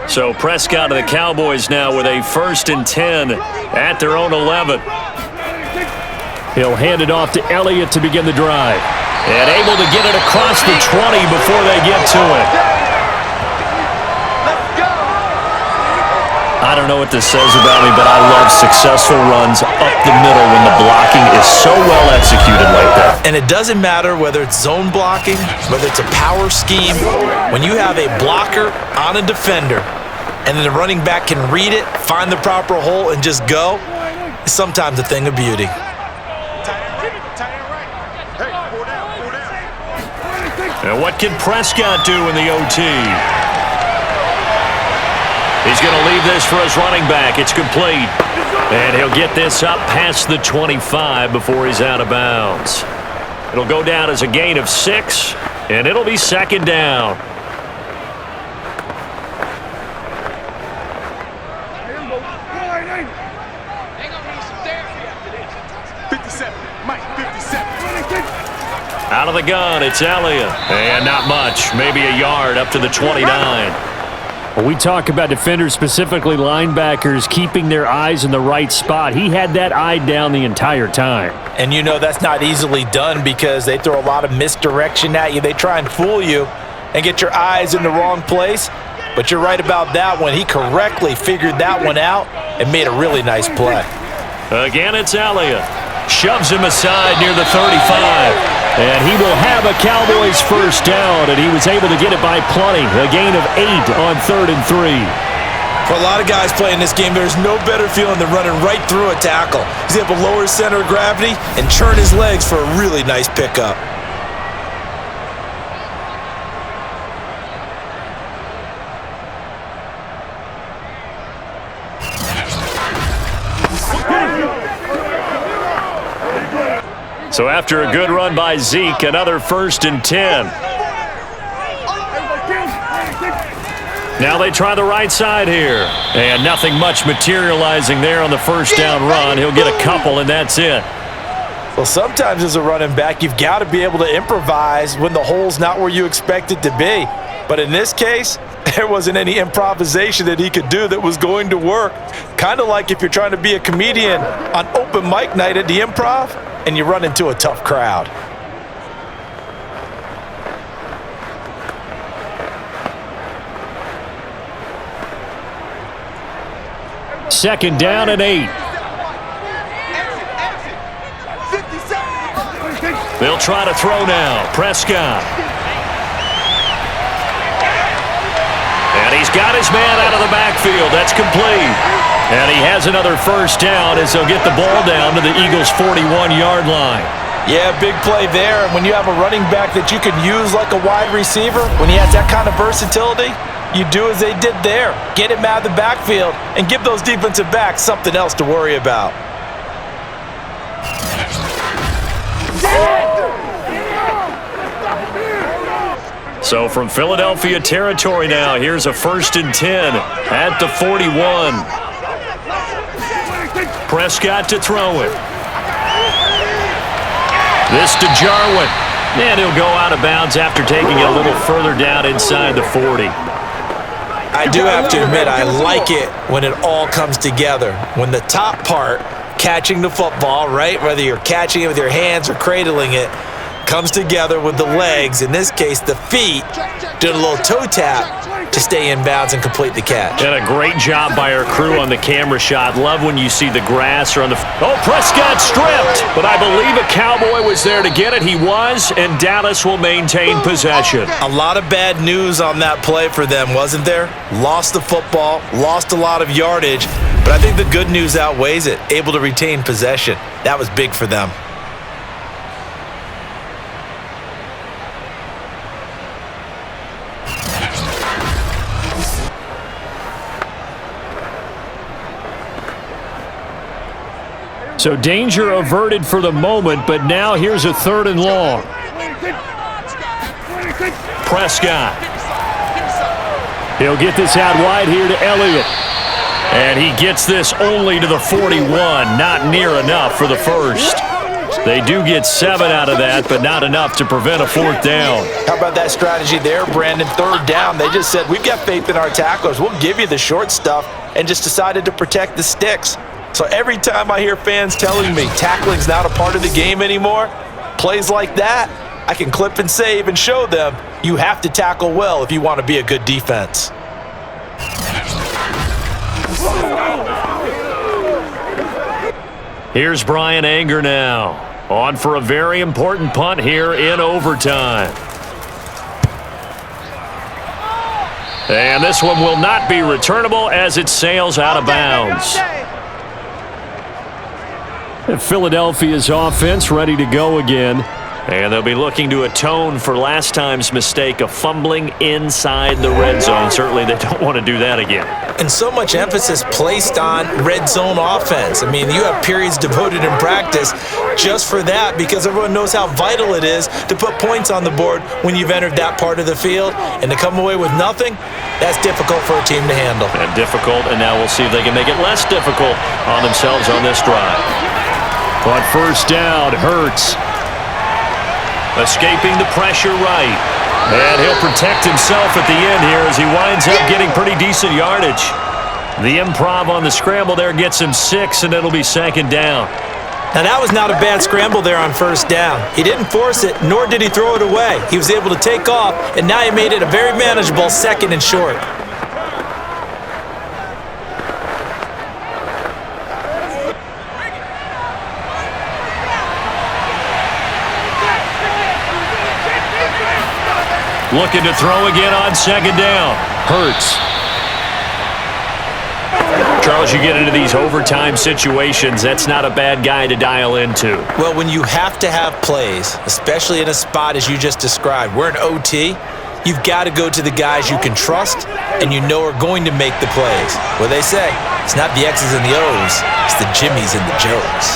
So Prescott of the Cowboys now with a 1st and 10 at their own 11. He'll hand it off to Elliott to begin the drive. And able to get it across the 20 before they get to it. I don't know what this says about me, but I love successful runs up the middle when the blocking is so well executed like that. And it doesn't matter whether it's zone blocking, whether it's a power scheme. When you have a blocker on a defender and then the running back can read it, find the proper hole, and just go, it's sometimes a thing of beauty. And what can Prescott do in the OT? He's going to leave this for his running back. It's complete. And he'll get this up past the 25 before he's out of bounds. It'll go down as a gain of 6, and it'll be 2nd down. Out of the gun, it's Elliott. And not much, maybe a yard up to the 29. When we talk about defenders, specifically linebackers, keeping their eyes in the right spot, he had that eye down the entire time. And you know that's not easily done because they throw a lot of misdirection at you. They try and fool you and get your eyes in the wrong place. But you're right about that one. He correctly figured that one out and made a really nice play. Again, it's Elliott. Shoves him aside near the 35. And he will have a Cowboys 1st down, and he was able to get it by plenty. A gain of 8 on 3rd and 3. For a lot of guys playing this game, there's no better feeling than running right through a tackle. He's able to lower his center of gravity and turn his legs for a really nice pickup. So after a good run by Zeke, another 1st and 10. Now they try the right side here. And nothing much materializing there on the 1st down run. He'll get a couple, and that's it. Well, sometimes as a running back, you've got to be able to improvise when the hole's not where you expect it to be. But in this case, there wasn't any improvisation that he could do that was going to work. Kind of like if you're trying to be a comedian on open mic night at the Improv and you run into a tough crowd. Second down and 8. They'll try to throw now. Prescott. And he's got his man out of the backfield. That's complete. And he has another 1st down as they'll get the ball down to the Eagles' 41-yard line. Yeah, big play there. And when you have a running back that you can use like a wide receiver, when he has that kind of versatility, you do as they did there. Get him out of the backfield and give those defensive backs something else to worry about. So from Philadelphia territory now, here's a 1st and 10 at the 41. Prescott to throw it. This to Jarwin. And he'll go out of bounds after taking it a little further down inside the 40. I do have to admit, I like it when it all comes together. When the top part, catching the football, right, whether you're catching it with your hands or cradling it, comes together with the legs, in this case the feet, doing a little toe tap to stay in bounds and complete the catch. And a great job by our crew on the camera shot. Love when you see the grass or on the... Oh, Prescott stripped, but I believe a Cowboy was there to get it. He was, and Dallas will maintain possession. A lot of bad news on that play for them, wasn't there? Lost the football, lost a lot of yardage, but I think the good news outweighs it. Able to retain possession. That was big for them. So danger averted for the moment, but now here's a 3rd and long. Prescott. He'll get this out wide here to Elliott. And he gets this only to the 41. Not near enough for the first. They do get 7 out of that, but not enough to prevent a 4th down. How about that strategy there, Brandon? 3rd down. They just said, we've got faith in our tacklers. We'll give you the short stuff, and just decided to protect the sticks. So every time I hear fans telling me tackling's not a part of the game anymore, plays like that, I can clip and save and show them you have to tackle well if you want to be a good defense. Here's Brian Anger now, on for a very important punt here in overtime. And this one will not be returnable as it sails out of bounds. Philadelphia's offense ready to go again. And they'll be looking to atone for last time's mistake of fumbling inside the red zone. Certainly they don't want to do that again. And so much emphasis placed on red zone offense. I mean, you have periods devoted in practice just for that, because everyone knows how vital it is to put points on the board when you've entered that part of the field. And to come away with nothing, that's difficult for a team to handle. And difficult, and now we'll see if they can make it less difficult on themselves on this drive. On 1st down, Hurts. Escaping the pressure right. And he'll protect himself at the end here as he winds up getting pretty decent yardage. The improv on the scramble there gets him 6, and it'll be 2nd down. Now that was not a bad scramble there on 1st down. He didn't force it, nor did he throw it away. He was able to take off, and now he made it a very manageable 2nd and short. Looking to throw again on 2nd down. Hurts. Charles, you get into these overtime situations, that's not a bad guy to dial into. Well, when you have to have plays, especially in a spot as you just described, we're in OT, you've got to go to the guys you can trust and you know are going to make the plays. What they say, it's not the X's and the O's, it's the Jimmies and the Joes.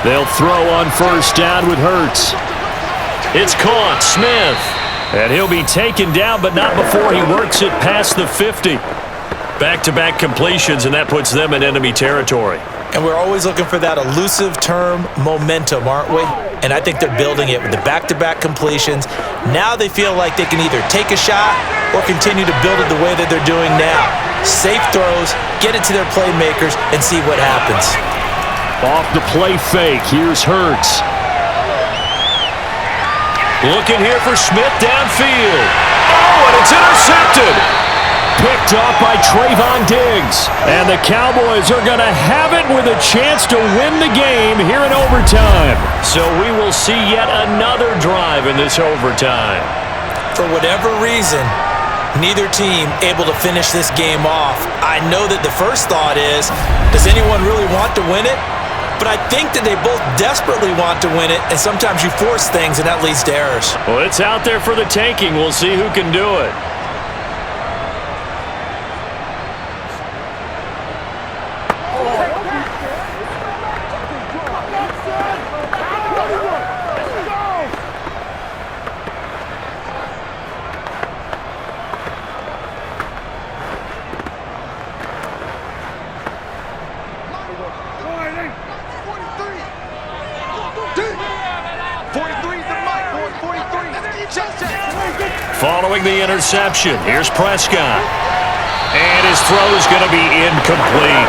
They'll throw on 1st down with Hurts. It's caught, Smith. And he'll be taken down, but not before he works it past the 50. Back-to-back completions, and that puts them in enemy territory. And we're always looking for that elusive term, momentum, aren't we? And I think they're building it with the back-to-back completions. Now they feel like they can either take a shot or continue to build it the way that they're doing now. Safe throws, get it to their playmakers, and see what happens. Off the play fake, here's Hurts. Looking here for Smith downfield. Oh, and it's intercepted. Picked off by Trayvon Diggs. And the Cowboys are going to have it with a chance to win the game here in overtime. So we will see yet another drive in this overtime. For whatever reason, neither team able to finish this game off. I know that the first thought is, does anyone really want to win it? But I think that they both desperately want to win it, and sometimes you force things, and that leads to errors. Well, it's out there for the taking. We'll see who can do it. Following the interception, here's Prescott. And his throw is going to be incomplete.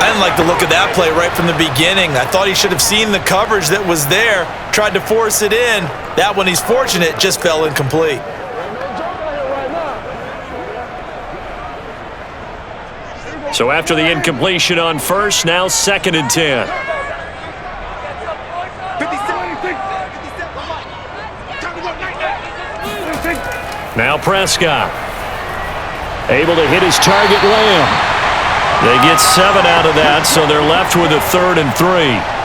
I didn't like the look of that play right from the beginning. I thought he should have seen the coverage that was there, tried to force it in. That one, he's fortunate, just fell incomplete. So after the incompletion on first, now 2nd and 10. Now Prescott. Able to hit his target, Lamb. They get 7 out of that, so they're left with a 3rd and 3.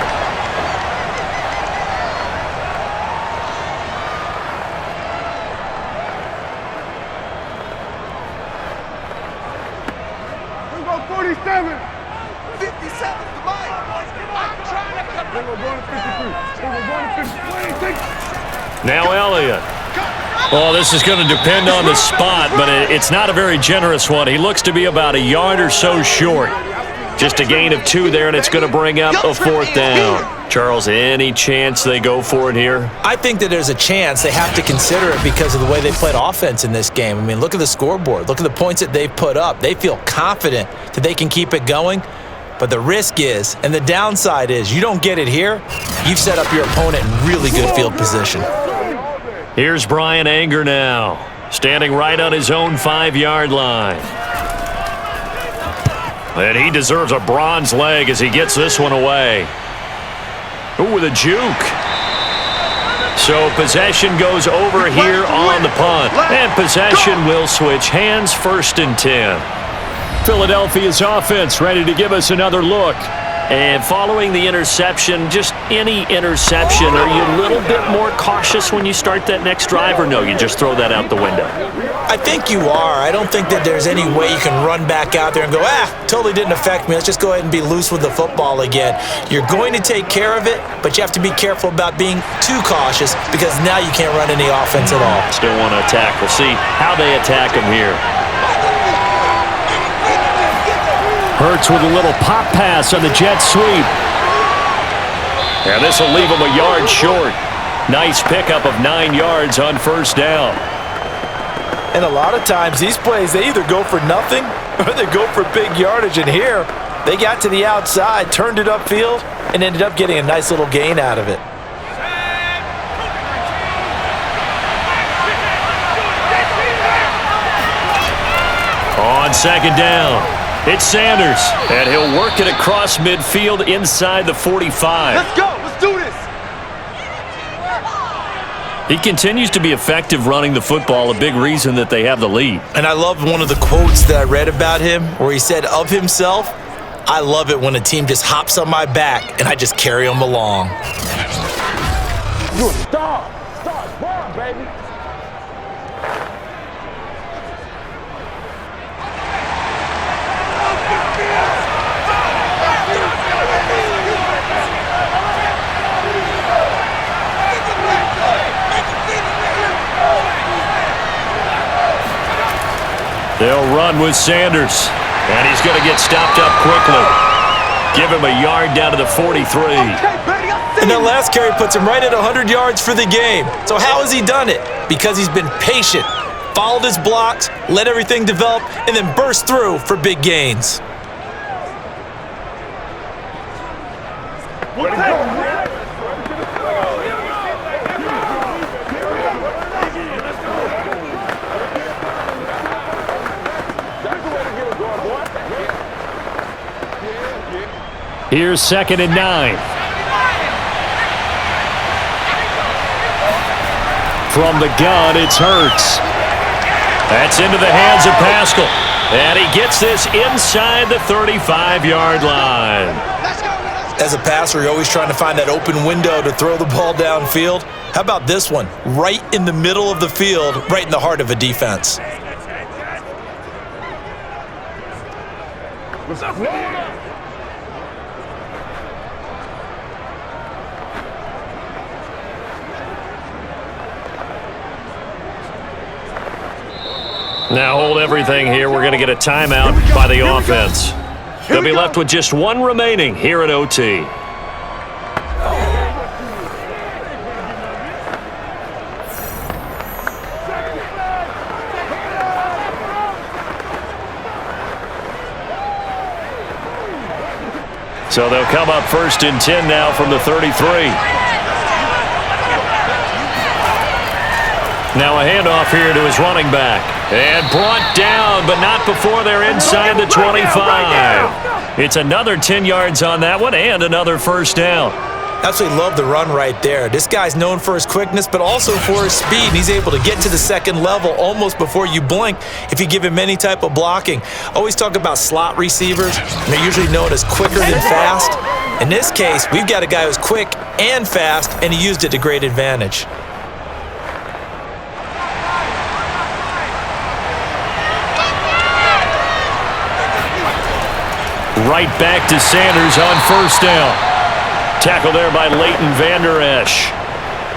Now Elliott. Well, this is going to depend on the spot, but it's not a very generous one. He looks to be about a yard or so short. Just a gain of 2 there, and it's going to bring up a 4th down. Charles, any chance they go for it here? I think that there's a chance. They have to consider it because of the way they played offense in this game. I mean, look at the scoreboard. Look at the points that they've put up. They feel confident that they can keep it going. But the risk is, and the downside is, you don't get it here, you've set up your opponent in really good field position. Here's Brian Anger now, standing right on his own 5-yard line. And he deserves a bronze leg as he gets this one away. Ooh, with a juke. So possession goes over here on the punt. And possession will switch hands, 1st and 10. Philadelphia's offense ready to give us another look. And following the interception, just any interception, are you a little bit more cautious when you start that next drive, or no, you just throw that out the window? I think you are. I don't think that there's any way you can run back out there and go, totally didn't affect me. Let's just go ahead and be loose with the football again. You're going to take care of it, but you have to be careful about being too cautious because now you can't run any offense at all. Still want to attack. We'll see how they attack him here. Hurts with a little pop pass on the jet sweep. And this will leave him a yard short. Nice pickup of 9 yards on 1st down. And a lot of times these plays, they either go for nothing or they go for big yardage. And here, they got to the outside, turned it upfield, and ended up getting a nice little gain out of it. On 2nd down. It's Sanders, and he'll work it across midfield inside the 45. Let's go. Let's do this. He continues to be effective running the football, a big reason that they have the lead. And I love one of the quotes that I read about him where he said of himself, I love it when a team just hops on my back and I just carry them along. You're a star. Star's born, baby. They'll run with Sanders, and he's going to get stopped up quickly. Give him a yard down to the 43. And that last carry puts him right at 100 yards for the game. So how has he done it? Because he's been patient, followed his blocks, let everything develop, and then burst through for big gains. Here's 2nd and 9. From the gun, it's Hurts. That's into the hands of Pascal. And he gets this inside the 35-yard line. As a passer, you're always trying to find that open window to throw the ball downfield. How about this one? Right in the middle of the field, right in the heart of a defense. Now hold everything here. We're going to get a timeout by the offense. They'll be left with just 1 remaining here at OT. So they'll come up 1st and 10 now from the 33. Now a handoff here to his running back. And brought down, but not before they're inside the 25. It's another 10 yards on that one and another first down. Absolutely love the run right there. This guy's known for his quickness, but also for his speed. He's able to get to the second level almost before you blink if you give him any type of blocking. Always talk about slot receivers, and they're usually known as quicker than fast. In this case, we've got a guy who's quick and fast, and he used it to great advantage. Right back to Sanders on first down. Tackle there by Leighton Vander Esch.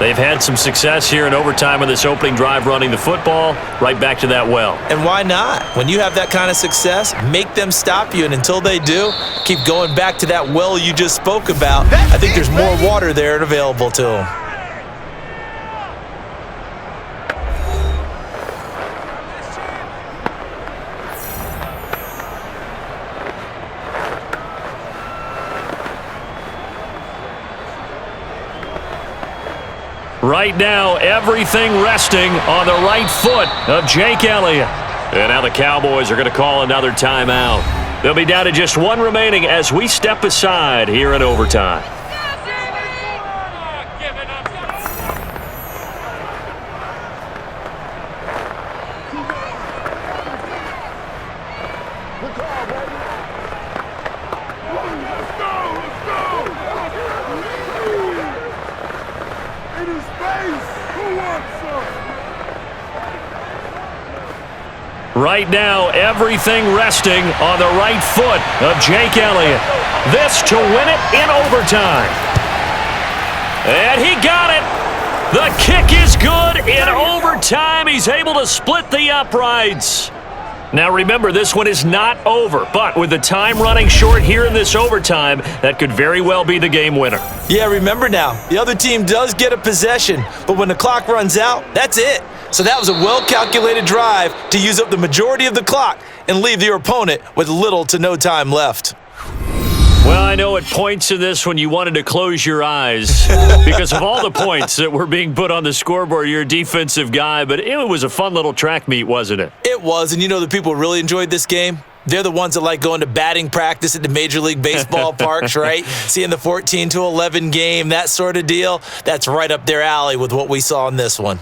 They've had some success here in overtime in this opening drive running the football. Right back to that well. And why not? When you have that kind of success, make them stop you, and until they do, keep going back to that well you just spoke about. I think there's more water there and available to them. Right now, everything resting on the right foot of Jake Elliott. And now the Cowboys are going to call another timeout. They'll be down to just one remaining as we step aside here in overtime. Right now, everything resting on the right foot of Jake Elliott. This to win it in overtime. And he got it. The kick is good in overtime. He's able to split the uprights. Now remember, this one is not over, but with the time running short here in this overtime, that could very well be the game winner. Yeah, remember now, the other team does get a possession, but when the clock runs out, that's it. So that was a well-calculated drive to use up the majority of the clock and leave your opponent with little to no time left. Well, I know at points in this when you wanted to close your eyes because of all the points that were being put on the scoreboard. You're a defensive guy, but it was a fun little track meet, wasn't it? It was, and you know the people who really enjoyed this game? They're the ones that like going to batting practice at the Major League Baseball parks, right? Seeing the 14-11 game, that sort of deal. That's right up their alley with what we saw in this one.